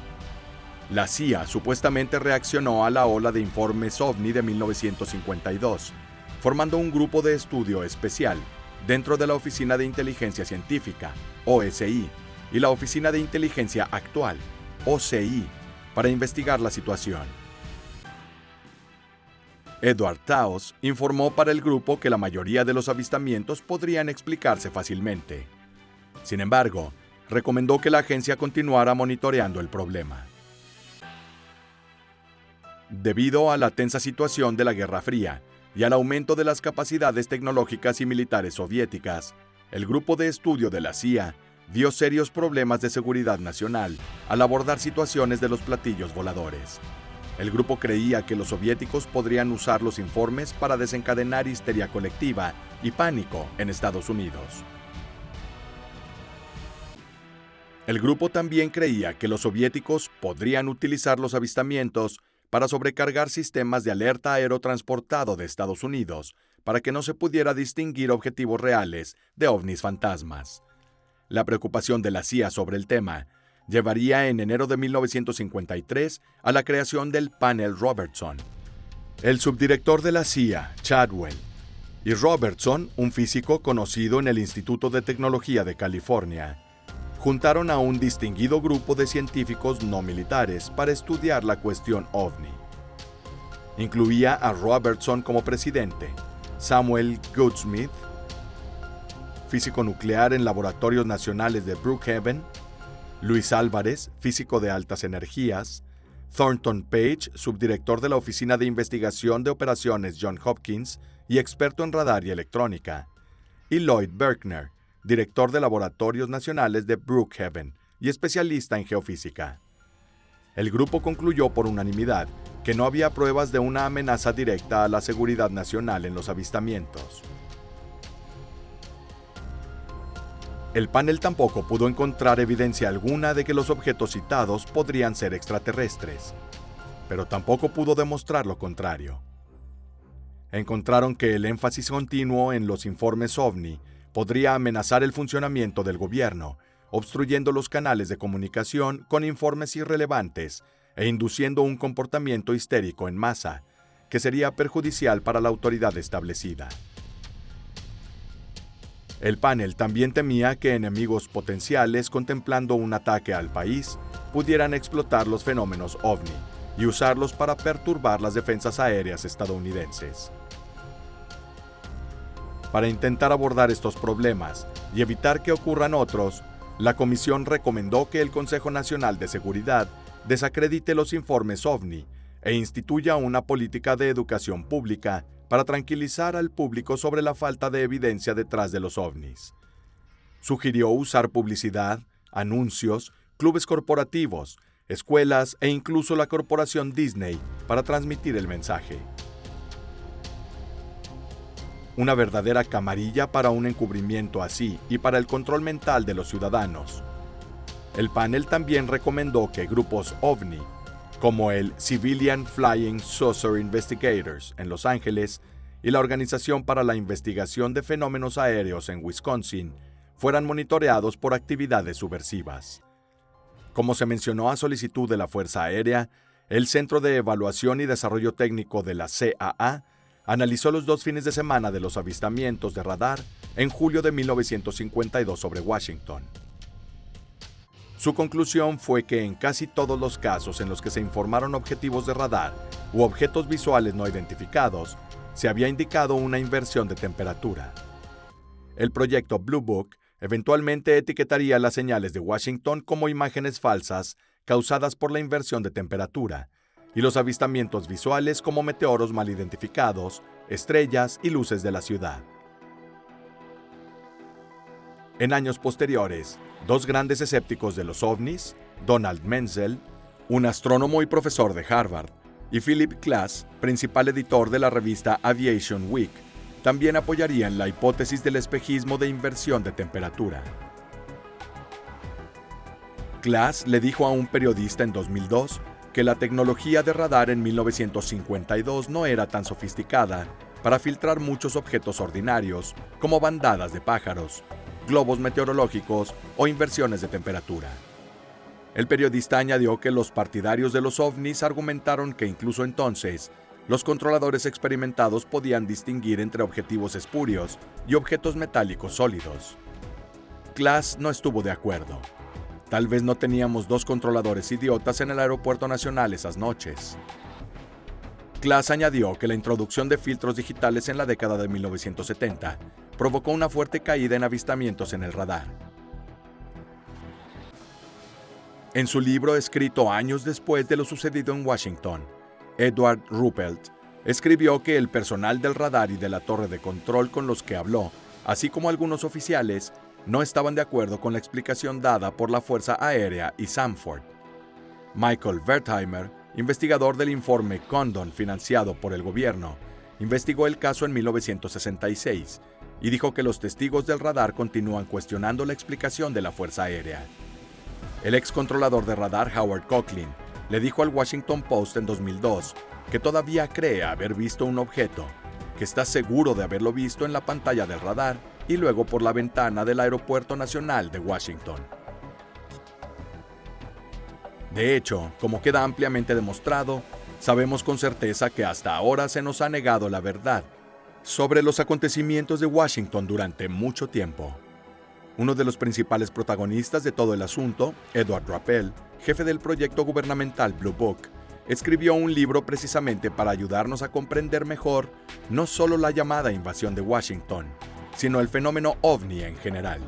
[SPEAKER 1] La CIA supuestamente reaccionó a la ola de informes OVNI de 1952 formando un grupo de estudio especial dentro de la Oficina de Inteligencia Científica, OSI, y la Oficina de Inteligencia Actual, OCI, para investigar la situación. Edward Taos informó para el grupo que la mayoría de los avistamientos podrían explicarse fácilmente. Sin embargo, recomendó que la agencia continuara monitoreando el problema. Debido a la tensa situación de la Guerra Fría y al aumento de las capacidades tecnológicas y militares soviéticas, el grupo de estudio de la CIA vio serios problemas de seguridad nacional al abordar situaciones de los platillos voladores. El grupo creía que los soviéticos podrían usar los informes para desencadenar histeria colectiva y pánico en Estados Unidos. El grupo también creía que los soviéticos podrían utilizar los avistamientos para sobrecargar sistemas de alerta aerotransportado de Estados Unidos para que no se pudiera distinguir objetivos reales de ovnis fantasmas. La preocupación de la CIA sobre el tema llevaría en enero de 1953 a la creación del Panel Robertson. El subdirector de la CIA, Chadwell, y Robertson, un físico conocido en el Instituto de Tecnología de California, juntaron a un distinguido grupo de científicos no militares para estudiar la cuestión ovni. Incluía a Robertson como presidente, Samuel Goodsmith, físico nuclear en laboratorios nacionales de Brookhaven, Luis Álvarez, físico de altas energías, Thornton Page, subdirector de la Oficina de Investigación de Operaciones Johns Hopkins y experto en radar y electrónica, y Lloyd Berkner, director de Laboratorios Nacionales de Brookhaven y especialista en geofísica. El grupo concluyó por unanimidad que no había pruebas de una amenaza directa a la seguridad nacional en los avistamientos. El panel tampoco pudo encontrar evidencia alguna de que los objetos citados podrían ser extraterrestres, pero tampoco pudo demostrar lo contrario. Encontraron que el énfasis continuo en los informes OVNI podría amenazar el funcionamiento del gobierno, obstruyendo los canales de comunicación con informes irrelevantes e induciendo un comportamiento histérico en masa, que sería perjudicial para la autoridad establecida. El panel también temía que enemigos potenciales contemplando un ataque al país pudieran explotar los fenómenos OVNI y usarlos para perturbar las defensas aéreas estadounidenses. Para intentar abordar estos problemas y evitar que ocurran otros, la Comisión recomendó que el Consejo Nacional de Seguridad desacredite los informes OVNI e instituya una política de educación pública para tranquilizar al público sobre la falta de evidencia detrás de los ovnis. Sugirió usar publicidad, anuncios, clubes corporativos, escuelas e incluso la corporación Disney para transmitir el mensaje. Una verdadera camarilla para un encubrimiento así y para el control mental de los ciudadanos. El panel también recomendó que grupos OVNI, como el Civilian Flying Saucer Investigators en Los Ángeles y la Organización para la Investigación de Fenómenos Aéreos en Wisconsin, fueran monitoreados por actividades subversivas. Como se mencionó a solicitud de la Fuerza Aérea, el Centro de Evaluación y Desarrollo Técnico de la CAA analizó los 2 fines de semana de los avistamientos de radar en julio de 1952 sobre Washington. Su conclusión fue que en casi todos los casos en los que se informaron objetivos de radar u objetos visuales no identificados, se había indicado una inversión de temperatura. El proyecto Blue Book eventualmente etiquetaría las señales de Washington como imágenes falsas causadas por la inversión de temperatura, y los avistamientos visuales como meteoros mal identificados, estrellas y luces de la ciudad. En años posteriores, 2 grandes escépticos de los ovnis, Donald Menzel, un astrónomo y profesor de Harvard, y Philip Klass, principal editor de la revista Aviation Week, también apoyarían la hipótesis del espejismo de inversión de temperatura. Klass le dijo a un periodista en 2002 que la tecnología de radar en 1952 no era tan sofisticada para filtrar muchos objetos ordinarios como bandadas de pájaros, globos meteorológicos o inversiones de temperatura. El periodista añadió que los partidarios de los ovnis argumentaron que incluso entonces Los controladores experimentados podían distinguir entre objetivos espurios y objetos metálicos sólidos. Klass no estuvo de acuerdo. Tal vez no teníamos dos controladores idiotas en el Aeropuerto Nacional esas noches. Klass añadió que la introducción de filtros digitales en la década de 1970 provocó una fuerte caída en avistamientos en el radar. En su libro escrito años después de lo sucedido en Washington, Edward Ruppelt escribió que el personal del radar y de la torre de control con los que habló, así como algunos oficiales, no estaban de acuerdo con la explicación dada por la Fuerza Aérea y Samford. Michael Wertheimer, investigador del informe Condon financiado por el gobierno, investigó el caso en 1966 y dijo que los testigos del radar continúan cuestionando la explicación de la Fuerza Aérea. El ex controlador de radar Howard Coughlin le dijo al Washington Post en 2002 que todavía cree haber visto un objeto, que está seguro de haberlo visto en la pantalla del radar y luego por la ventana del Aeropuerto Nacional de Washington. De hecho, como queda ampliamente demostrado, sabemos con certeza que hasta ahora se nos ha negado la verdad sobre los acontecimientos de Washington durante mucho tiempo. Uno de los principales protagonistas de todo el asunto, Edward Ruppelt, jefe del proyecto gubernamental Blue Book, escribió un libro precisamente para ayudarnos a comprender mejor no solo la llamada invasión de Washington, sino el fenómeno OVNI en general.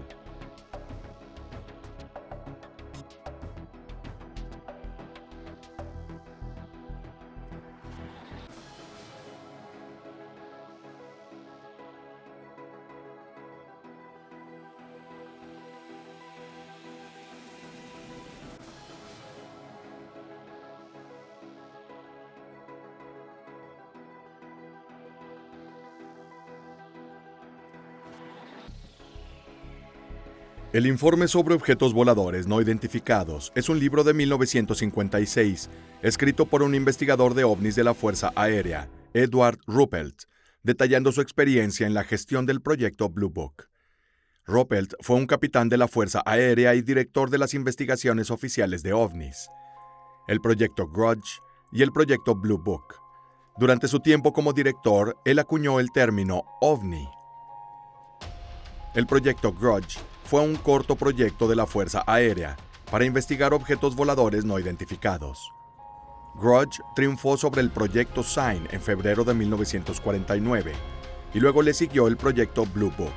[SPEAKER 1] El informe sobre objetos voladores no identificados es un libro de 1956, escrito por un investigador de ovnis de la Fuerza Aérea, Edward Ruppelt, detallando su experiencia en la gestión del proyecto Blue Book. Ruppelt fue un capitán de la Fuerza Aérea y director de las investigaciones oficiales de ovnis, el proyecto Grudge y el proyecto Blue Book. Durante su tiempo como director, él acuñó el término OVNI. El proyecto Grudge fue un corto proyecto de la Fuerza Aérea para investigar objetos voladores no identificados. Grudge triunfó sobre el proyecto Sign en febrero de 1949 y luego le siguió el proyecto Blue Book.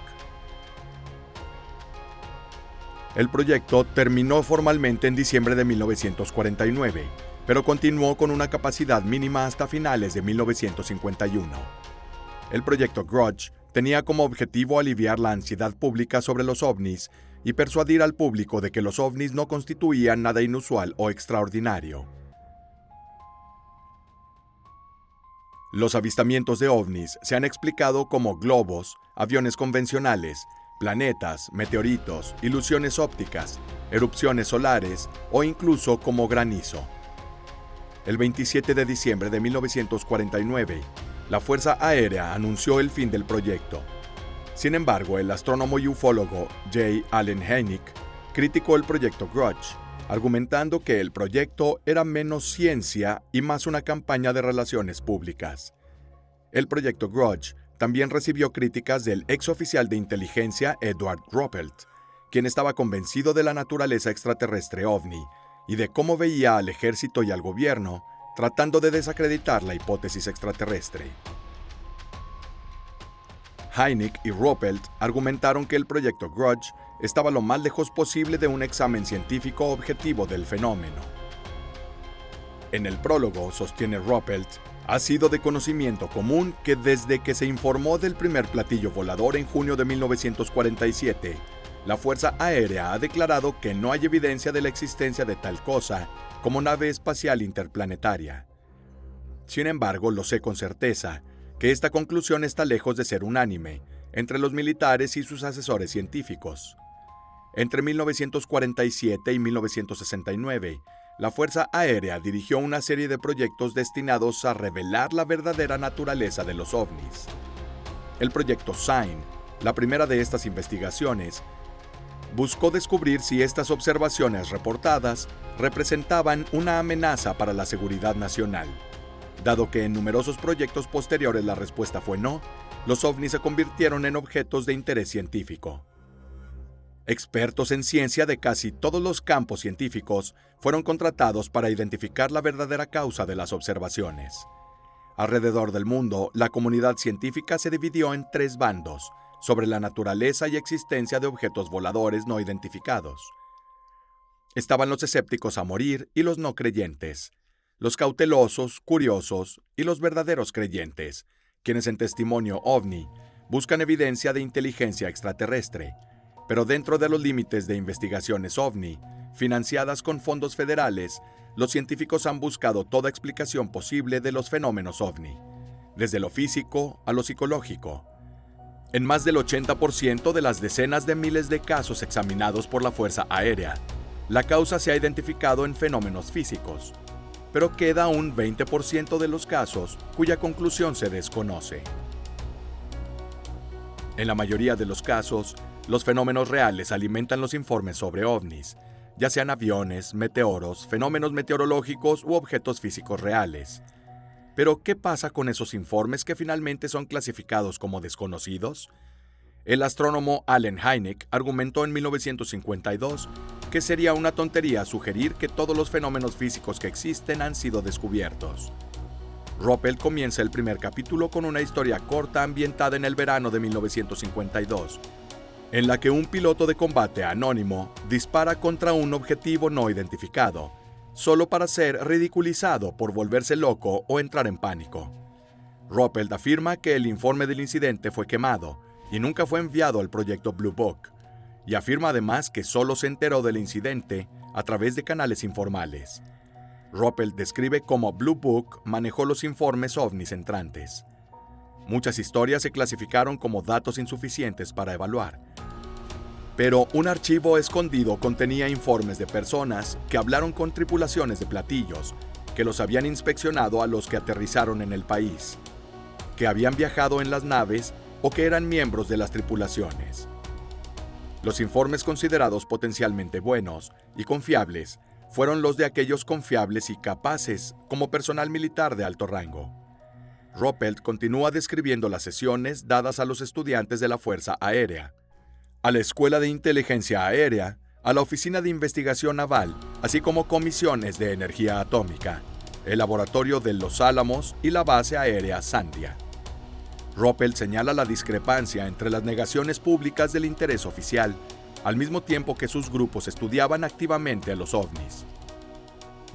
[SPEAKER 1] El proyecto terminó formalmente en diciembre de 1949, pero continuó con una capacidad mínima hasta finales de 1951. El proyecto Grudge tenía como objetivo aliviar la ansiedad pública sobre los ovnis y persuadir al público de que los ovnis no constituían nada inusual o extraordinario. Los avistamientos de ovnis se han explicado como globos, aviones convencionales, planetas, meteoritos, ilusiones ópticas, erupciones solares o incluso como granizo. El 27 de diciembre de 1949, la Fuerza Aérea anunció el fin del proyecto. Sin embargo, el astrónomo y ufólogo J. Allen Hynek criticó el proyecto Grudge, argumentando que el proyecto era menos ciencia y más una campaña de relaciones públicas. El proyecto Grudge también recibió críticas del ex oficial de inteligencia Edward Ruppelt, quien estaba convencido de la naturaleza extraterrestre OVNI y de cómo veía al ejército y al gobierno tratando de desacreditar la hipótesis extraterrestre. Hynek y Ruppelt argumentaron que el proyecto Grudge estaba lo más lejos posible de un examen científico objetivo del fenómeno. En el prólogo, sostiene Ruppelt, ha sido de conocimiento común que desde que se informó del primer platillo volador en junio de 1947, la Fuerza Aérea ha declarado que no hay evidencia de la existencia de tal cosa como nave espacial interplanetaria. Sin embargo, lo sé con certeza, que esta conclusión está lejos de ser unánime entre los militares y sus asesores científicos. Entre 1947 y 1969, la Fuerza Aérea dirigió una serie de proyectos destinados a revelar la verdadera naturaleza de los ovnis. El proyecto Sign, la primera de estas investigaciones, buscó descubrir si estas observaciones reportadas representaban una amenaza para la seguridad nacional. Dado que en numerosos proyectos posteriores la respuesta fue no, los ovnis se convirtieron en objetos de interés científico. Expertos en ciencia de casi todos los campos científicos fueron contratados para identificar la verdadera causa de las observaciones. Alrededor del mundo, la comunidad científica se dividió en 3 bandos sobre la naturaleza y existencia de objetos voladores no identificados. Estaban los escépticos a morir y los no creyentes, los cautelosos, curiosos y los verdaderos creyentes, quienes en testimonio ovni buscan evidencia de inteligencia extraterrestre, pero dentro de los límites de investigaciones ovni, financiadas con fondos federales, los científicos han buscado toda explicación posible de los fenómenos ovni, desde lo físico a lo psicológico. En más del 80% de las decenas de miles de casos examinados por la Fuerza Aérea, la causa se ha identificado en fenómenos físicos, pero queda un 20% de los casos cuya conclusión se desconoce. En la mayoría de los casos, los fenómenos reales alimentan los informes sobre ovnis, ya sean aviones, meteoros, fenómenos meteorológicos u objetos físicos reales. Pero, ¿qué pasa con esos informes que finalmente son clasificados como desconocidos? El astrónomo Allen Hynek argumentó en 1952 que sería una tontería sugerir que todos los fenómenos físicos que existen han sido descubiertos. Ruppelt comienza el primer capítulo con una historia corta ambientada en el verano de 1952, en la que un piloto de combate anónimo dispara contra un objetivo no identificado, solo para ser ridiculizado por volverse loco o entrar en pánico. Ruppelt afirma que el informe del incidente fue quemado y nunca fue enviado al proyecto Blue Book, y afirma además que solo se enteró del incidente a través de canales informales. Ruppelt describe cómo Blue Book manejó los informes ovnis entrantes. Muchas historias se clasificaron como datos insuficientes para evaluar, pero un archivo escondido contenía informes de personas que hablaron con tripulaciones de platillos, que los habían inspeccionado a los que aterrizaron en el país, que habían viajado en las naves o que eran miembros de las tripulaciones. Los informes considerados potencialmente buenos y confiables fueron los de aquellos confiables y capaces como personal militar de alto rango. Ruppelt continúa describiendo las sesiones dadas a los estudiantes de la Fuerza Aérea, a la Escuela de Inteligencia Aérea, a la Oficina de Investigación Naval, así como comisiones de energía atómica, el laboratorio de Los Álamos y la base aérea Sandia. Ruppelt señala la discrepancia entre las negaciones públicas del interés oficial, al mismo tiempo que sus grupos estudiaban activamente a los ovnis.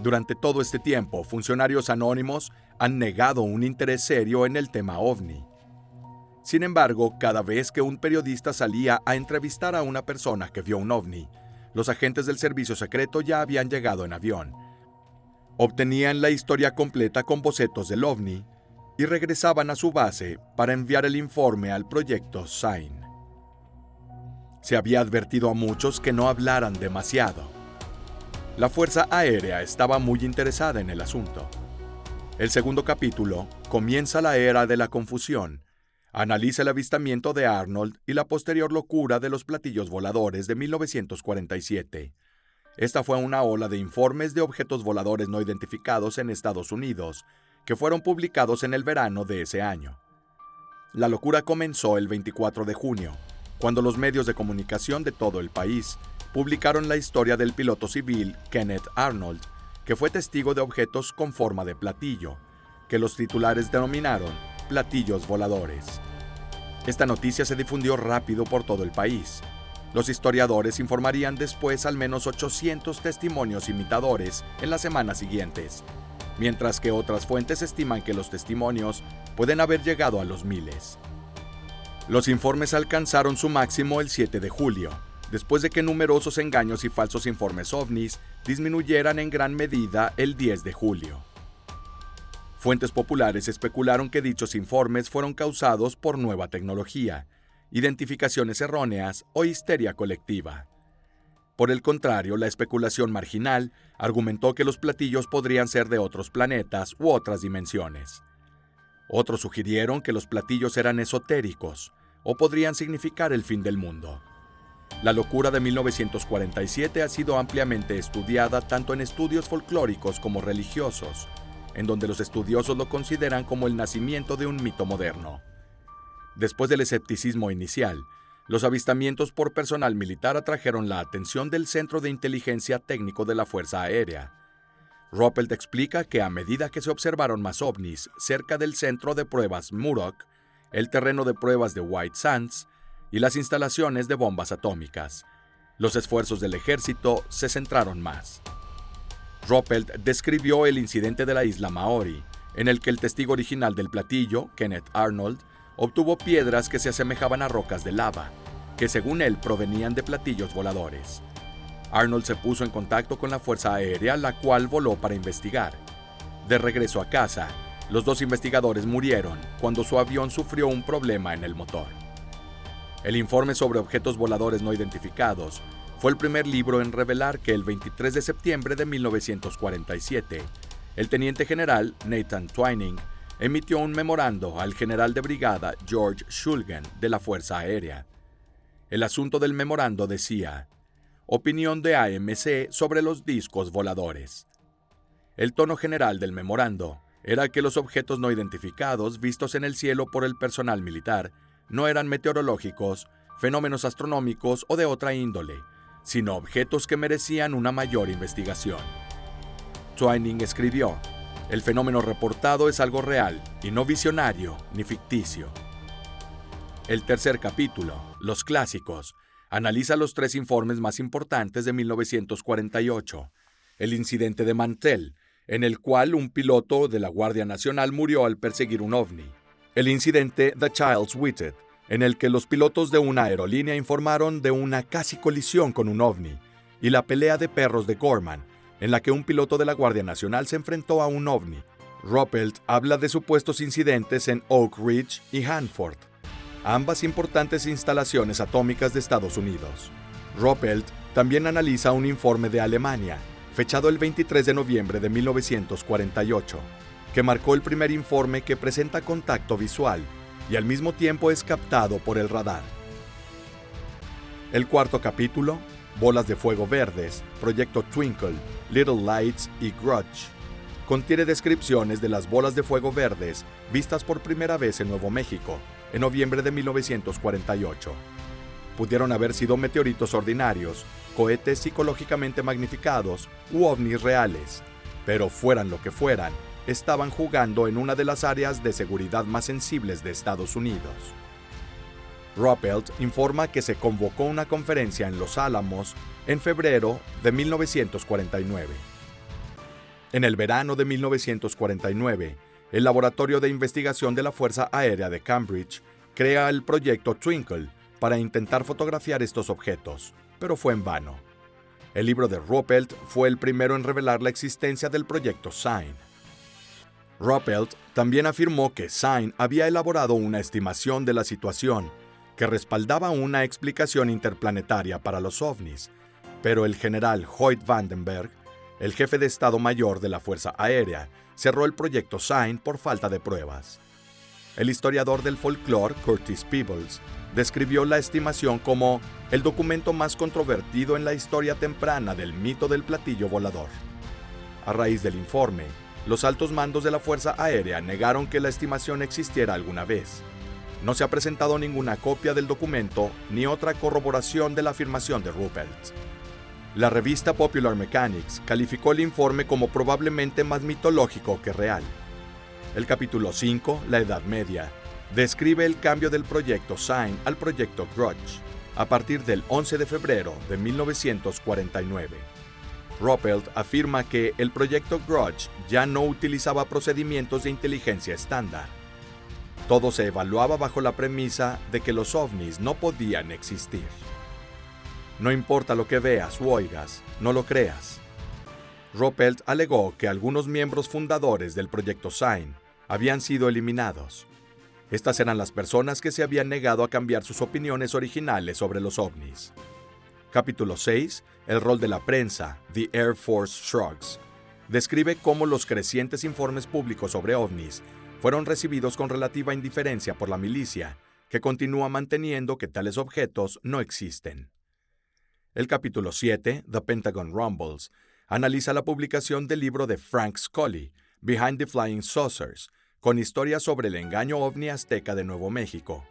[SPEAKER 1] Durante todo este tiempo, funcionarios anónimos han negado un interés serio en el tema ovni. Sin embargo, cada vez que un periodista salía a entrevistar a una persona que vio un ovni, los agentes del servicio secreto ya habían llegado en avión. Obtenían la historia completa con bocetos del ovni y regresaban a su base para enviar el informe al proyecto SIGN. Se había advertido a muchos que no hablaran demasiado. La Fuerza Aérea estaba muy interesada en el asunto. El segundo capítulo comienza la era de la confusión. Analiza el avistamiento de Arnold y la posterior locura de los platillos voladores de 1947. Esta fue una ola de informes de objetos voladores no identificados en Estados Unidos, que fueron publicados en el verano de ese año. La locura comenzó el 24 de junio, cuando los medios de comunicación de todo el país publicaron la historia del piloto civil Kenneth Arnold, que fue testigo de objetos con forma de platillo, que los titulares denominaron platillos voladores. Esta noticia se difundió rápido por todo el país. Los historiadores informarían después al menos 800 testimonios imitadores en las semanas siguientes, mientras que otras fuentes estiman que los testimonios pueden haber llegado a los miles. Los informes alcanzaron su máximo el 7 de julio, después de que numerosos engaños y falsos informes ovnis disminuyeran en gran medida el 10 de julio. Fuentes populares especularon que dichos informes fueron causados por nueva tecnología, identificaciones erróneas o histeria colectiva. Por el contrario, la especulación marginal argumentó que los platillos podrían ser de otros planetas u otras dimensiones. Otros sugirieron que los platillos eran esotéricos o podrían significar el fin del mundo. La locura de 1947 ha sido ampliamente estudiada tanto en estudios folclóricos como religiosos, en donde los estudiosos lo consideran como el nacimiento de un mito moderno. Después del escepticismo inicial, los avistamientos por personal militar atrajeron la atención del Centro de Inteligencia Técnico de la Fuerza Aérea. Ruppelt explica que a medida que se observaron más ovnis cerca del centro de pruebas Muroc, el terreno de pruebas de White Sands y las instalaciones de bombas atómicas, los esfuerzos del ejército se centraron más. Ruppelt describió el incidente de la isla Maori, en el que el testigo original del platillo, Kenneth Arnold, obtuvo piedras que se asemejaban a rocas de lava, que según él provenían de platillos voladores. Arnold se puso en contacto con la Fuerza Aérea, la cual voló para investigar. De regreso a casa, los dos investigadores murieron cuando su avión sufrió un problema en el motor. El informe sobre objetos voladores no identificados fue el primer libro en revelar que el 23 de septiembre de 1947, el teniente general Nathan Twining emitió un memorando al general de brigada George Shulgin de la Fuerza Aérea. El asunto del memorando decía: opinión de AMC sobre los discos voladores. El tono general del memorando era que los objetos no identificados vistos en el cielo por el personal militar no eran meteorológicos, fenómenos astronómicos o de otra índole, sino objetos que merecían una mayor investigación. Twining escribió: el fenómeno reportado es algo real y no visionario ni ficticio. El tercer capítulo, Los Clásicos, analiza los tres informes más importantes de 1948. El incidente de Mantell, en el cual un piloto de la Guardia Nacional murió al perseguir un ovni. El incidente The Child's Whitted, en el que los pilotos de una aerolínea informaron de una casi colisión con un ovni. Y la pelea de perros de Gorman, en la que un piloto de la Guardia Nacional se enfrentó a un ovni. Ruppelt habla de supuestos incidentes en Oak Ridge y Hanford, ambas importantes instalaciones atómicas de Estados Unidos. Ruppelt también analiza un informe de Alemania, fechado el 23 de noviembre de 1948, que marcó el primer informe que presenta contacto visual y al mismo tiempo es captado por el radar. El cuarto capítulo, Bolas de Fuego Verdes, Proyecto Twinkle, Little Lights y Grudge, contiene descripciones de las bolas de fuego verdes vistas por primera vez en Nuevo México, en noviembre de 1948. Pudieron haber sido meteoritos ordinarios, cohetes psicológicamente magnificados u ovnis reales, pero fueran lo que fueran, estaban jugando en una de las áreas de seguridad más sensibles de Estados Unidos. Ruppelt informa que se convocó una conferencia en Los Álamos en febrero de 1949. En el verano de 1949, el Laboratorio de Investigación de la Fuerza Aérea de Cambridge crea el proyecto Twinkle para intentar fotografiar estos objetos, pero fue en vano. El libro de Ruppelt fue el primero en revelar la existencia del proyecto Sign. Ruppelt también afirmó que Sign había elaborado una estimación de la situación que respaldaba una explicación interplanetaria para los ovnis, pero el general Hoyt Vandenberg, el jefe de Estado Mayor de la Fuerza Aérea, cerró el proyecto Sign por falta de pruebas. El historiador del folclore, Curtis Peebles, describió la estimación como el documento más controvertido en la historia temprana del mito del platillo volador. A raíz del informe, los altos mandos de la Fuerza Aérea negaron que la estimación existiera alguna vez. No se ha presentado ninguna copia del documento ni otra corroboración de la afirmación de Ruppelt. La revista Popular Mechanics calificó el informe como probablemente más mitológico que real. El capítulo 5, La Edad Media, describe el cambio del proyecto Sign al proyecto Grudge a partir del 11 de febrero de 1949. Ruppelt afirma que el proyecto Grudge ya no utilizaba procedimientos de inteligencia estándar. Todo se evaluaba bajo la premisa de que los ovnis no podían existir. No importa lo que veas u oigas, no lo creas. Ruppelt alegó que algunos miembros fundadores del proyecto Sign habían sido eliminados. Estas eran las personas que se habían negado a cambiar sus opiniones originales sobre los ovnis. Capítulo 6. El rol de la prensa, The Air Force Shrugs, describe cómo los crecientes informes públicos sobre ovnis fueron recibidos con relativa indiferencia por la milicia, que continúa manteniendo que tales objetos no existen. El capítulo 7, The Pentagon Rumbles, analiza la publicación del libro de Frank Scully, Behind the Flying Saucers, con historias sobre el engaño ovni azteca de Nuevo México.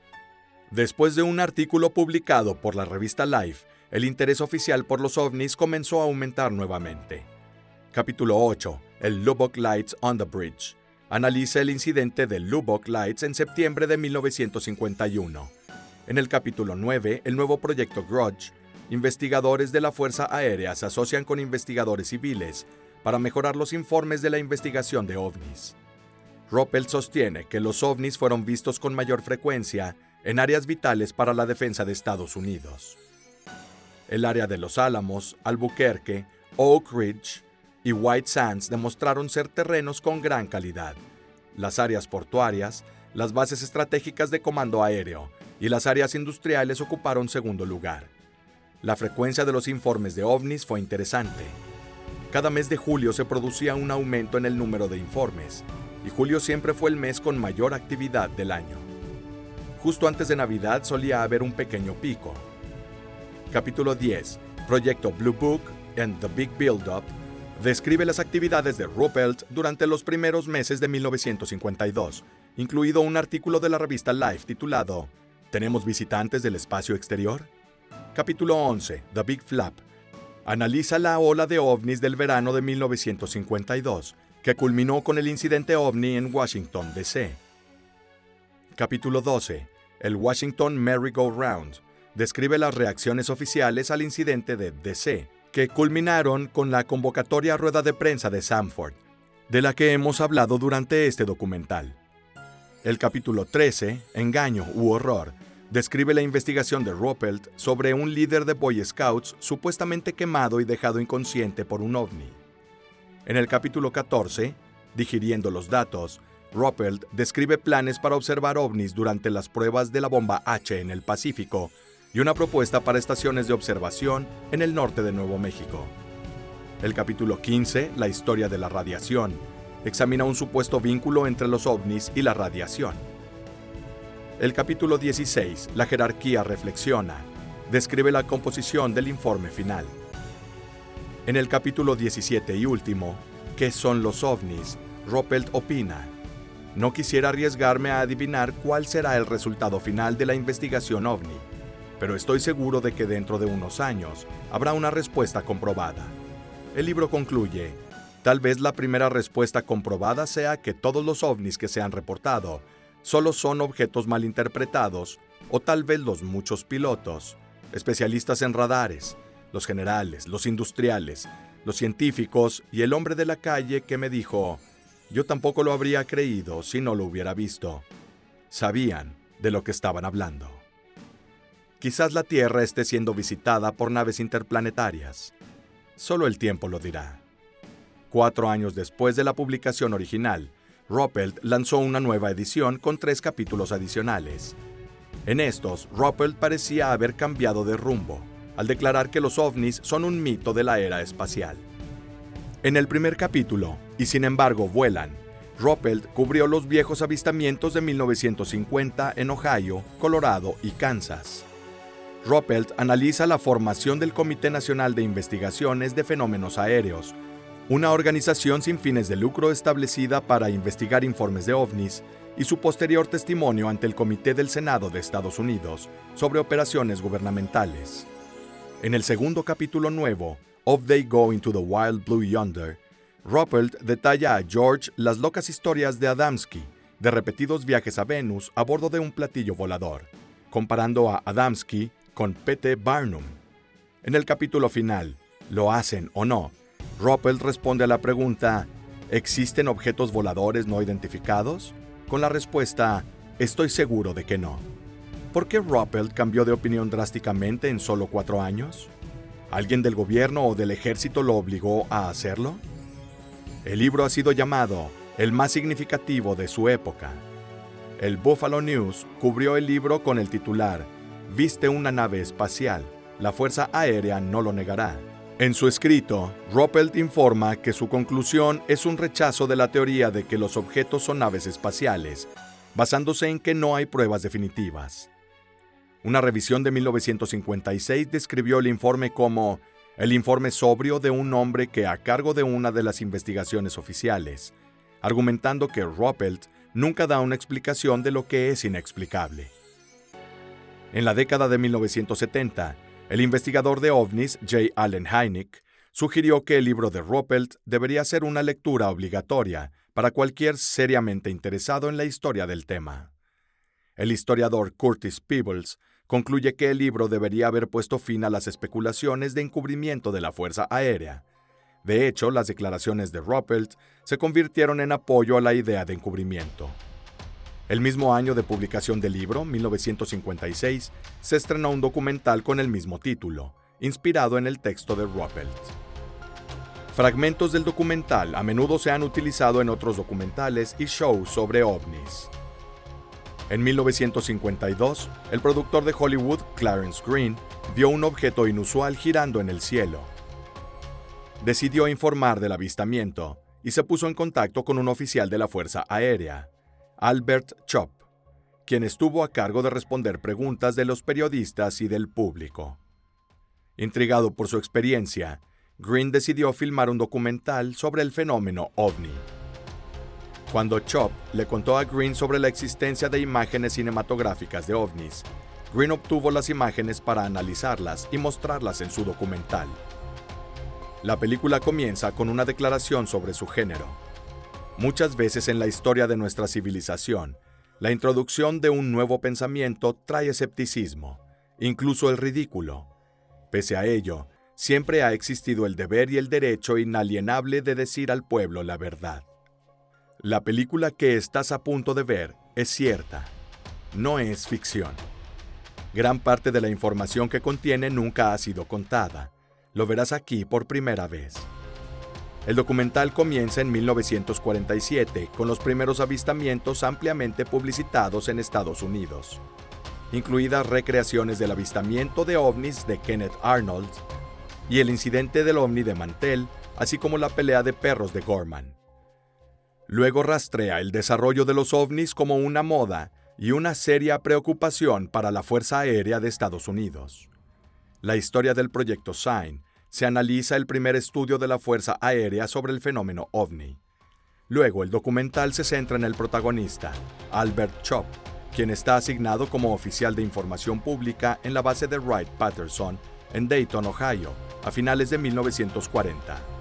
[SPEAKER 1] Después de un artículo publicado por la revista Life, el interés oficial por los ovnis comenzó a aumentar nuevamente. Capítulo 8. El Lubbock Lights on the Bridge. Analiza el incidente del Lubbock Lights en septiembre de 1951. En el capítulo 9, el nuevo proyecto Grudge, investigadores de la Fuerza Aérea se asocian con investigadores civiles para mejorar los informes de la investigación de ovnis. Ruppelt sostiene que los ovnis fueron vistos con mayor frecuencia en áreas vitales para la defensa de Estados Unidos. El área de Los Álamos, Albuquerque, Oak Ridge y White Sands demostraron ser terrenos con gran calidad. Las áreas portuarias, las bases estratégicas de comando aéreo y las áreas industriales ocuparon segundo lugar. La frecuencia de los informes de ovnis fue interesante. Cada mes de julio se producía un aumento en el número de informes, y julio siempre fue el mes con mayor actividad del año. Justo antes de Navidad solía haber un pequeño pico. Capítulo 10. Proyecto Blue Book and the Big Build-Up describe las actividades de Ruppelt durante los primeros meses de 1952, incluido un artículo de la revista Life titulado ¿Tenemos visitantes del espacio exterior? Capítulo 11. The Big Flap. Analiza la ola de ovnis del verano de 1952, que culminó con el incidente ovni en Washington, D.C. Capítulo 12. El Washington Merry-Go-Round. Describe las reacciones oficiales al incidente de D.C., que culminaron con la convocatoria a rueda de prensa de Sanford, de la que hemos hablado durante este documental. El capítulo 13, Engaño u Horror, describe la investigación de Ruppelt sobre un líder de Boy Scouts supuestamente quemado y dejado inconsciente por un ovni. En el capítulo 14, Digiriendo los datos, Ruppelt describe planes para observar ovnis durante las pruebas de la bomba H en el Pacífico y una propuesta para estaciones de observación en el norte de Nuevo México. El capítulo 15, La historia de la radiación, examina un supuesto vínculo entre los ovnis y la radiación. El capítulo 16, La jerarquía reflexiona, describe la composición del informe final. En el capítulo 17 y último, ¿Qué son los ovnis?, Ruppelt opina: no quisiera arriesgarme a adivinar cuál será el resultado final de la investigación ovni, pero estoy seguro de que dentro de unos años habrá una respuesta comprobada. El libro concluye: tal vez la primera respuesta comprobada sea que todos los ovnis que se han reportado solo son objetos malinterpretados, o tal vez los muchos pilotos, especialistas en radares, los generales, los industriales, los científicos y el hombre de la calle que me dijo: yo tampoco lo habría creído si no lo hubiera visto. Sabían de lo que estaban hablando. Quizás la Tierra esté siendo visitada por naves interplanetarias. Solo el tiempo lo dirá. 4 años después de la publicación original, Ruppelt lanzó una nueva edición con 3 capítulos adicionales. En estos, Ruppelt parecía haber cambiado de rumbo, al declarar que los ovnis son un mito de la era espacial. En el primer capítulo, Y sin embargo vuelan, Ruppelt cubrió los viejos avistamientos de 1950 en Ohio, Colorado y Kansas. Ruppelt analiza la formación del Comité Nacional de Investigaciones de Fenómenos Aéreos, una organización sin fines de lucro establecida para investigar informes de ovnis, y su posterior testimonio ante el Comité del Senado de Estados Unidos sobre operaciones gubernamentales. En el segundo capítulo nuevo, Off They Go into the Wild Blue Yonder, Ruppelt detalla a George las locas historias de Adamski, de repetidos viajes a Venus a bordo de un platillo volador, comparando a Adamski con P.T. Barnum. En el capítulo final, ¿lo hacen o no?, Ruppelt responde a la pregunta ¿existen objetos voladores no identificados?, con la respuesta «estoy seguro de que no». ¿Por qué Ruppelt cambió de opinión drásticamente en solo 4 años? ¿Alguien del gobierno o del ejército lo obligó a hacerlo? El libro ha sido llamado el más significativo de su época. El Buffalo News cubrió el libro con el titular «Viste una nave espacial, la Fuerza Aérea no lo negará». En su escrito, Ruppelt informa que su conclusión es un rechazo de la teoría de que los objetos son naves espaciales, basándose en que no hay pruebas definitivas. Una revisión de 1956 describió el informe como el informe sobrio de un hombre que, a cargo de una de las investigaciones oficiales, argumentando que Ruppelt nunca da una explicación de lo que es inexplicable. En la década de 1970, el investigador de ovnis J. Allen Hynek sugirió que el libro de Ruppelt debería ser una lectura obligatoria para cualquier seriamente interesado en la historia del tema. El historiador Curtis Peebles concluye que el libro debería haber puesto fin a las especulaciones de encubrimiento de la Fuerza Aérea. De hecho, las declaraciones de Ruppelt se convirtieron en apoyo a la idea de encubrimiento. El mismo año de publicación del libro, 1956, se estrenó un documental con el mismo título, inspirado en el texto de Ruppelt. Fragmentos del documental a menudo se han utilizado en otros documentales y shows sobre ovnis. En 1952, el productor de Hollywood, Clarence Green, vio un objeto inusual girando en el cielo. Decidió informar del avistamiento y se puso en contacto con un oficial de la Fuerza Aérea, Albert Chop, quien estuvo a cargo de responder preguntas de los periodistas y del público. Intrigado por su experiencia, Green decidió filmar un documental sobre el fenómeno ovni. Cuando Chop le contó a Green sobre la existencia de imágenes cinematográficas de ovnis, Green obtuvo las imágenes para analizarlas y mostrarlas en su documental. La película comienza con una declaración sobre su género. Muchas veces en la historia de nuestra civilización, la introducción de un nuevo pensamiento trae escepticismo, incluso el ridículo. Pese a ello, siempre ha existido el deber y el derecho inalienable de decir al pueblo la verdad. La película que estás a punto de ver es cierta, no es ficción. Gran parte de la información que contiene nunca ha sido contada. Lo verás aquí por primera vez. El documental comienza en 1947 con los primeros avistamientos ampliamente publicitados en Estados Unidos, incluidas recreaciones del avistamiento de ovnis de Kenneth Arnold y el incidente del ovni de Mantell, así como la pelea de perros de Gorman. Luego rastrea el desarrollo de los ovnis como una moda y una seria preocupación para la Fuerza Aérea de Estados Unidos. La historia del proyecto Sign se analiza el primer estudio de la Fuerza Aérea sobre el fenómeno ovni. Luego el documental se centra en el protagonista, Albert Chop, quien está asignado como oficial de información pública en la base de Wright-Patterson en Dayton, Ohio, a finales de 1940.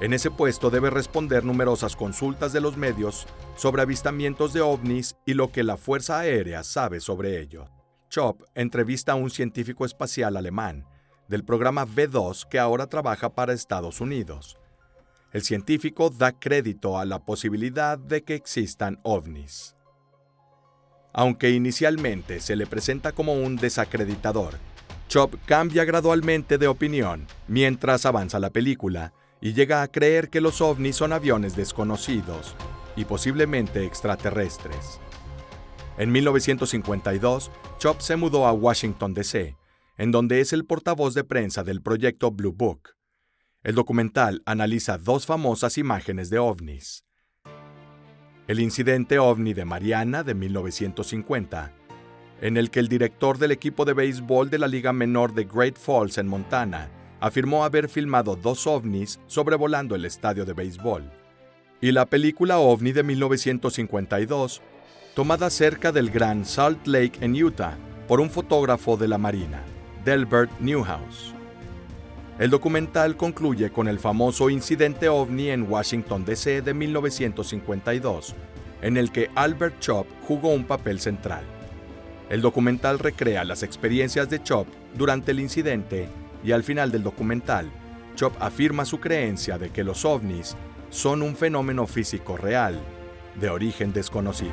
[SPEAKER 1] En ese puesto debe responder numerosas consultas de los medios sobre avistamientos de ovnis y lo que la Fuerza Aérea sabe sobre ello. Chop entrevista a un científico espacial alemán del programa V2 que ahora trabaja para Estados Unidos. El científico da crédito a la posibilidad de que existan ovnis. Aunque inicialmente se le presenta como un desacreditador, Chop cambia gradualmente de opinión mientras avanza la película y llega a creer que los ovnis son aviones desconocidos y posiblemente extraterrestres. En 1952, Chop se mudó a Washington, D.C., en donde es el portavoz de prensa del proyecto Blue Book. El documental analiza dos famosas imágenes de ovnis. El incidente ovni de Mariana de 1950, en el que el director del equipo de béisbol de la Liga Menor de Great Falls en Montana afirmó haber filmado dos ovnis sobrevolando el estadio de béisbol. Y la película OVNI de 1952, tomada cerca del Gran Salt Lake en Utah por un fotógrafo de la Marina, Delbert Newhouse. El documental concluye con el famoso incidente OVNI en Washington, D.C. de 1952, en el que Albert Chop jugó un papel central. El documental recrea las experiencias de Chop durante el incidente y al final del documental, Chop afirma su creencia de que los ovnis son un fenómeno físico real, de origen desconocido.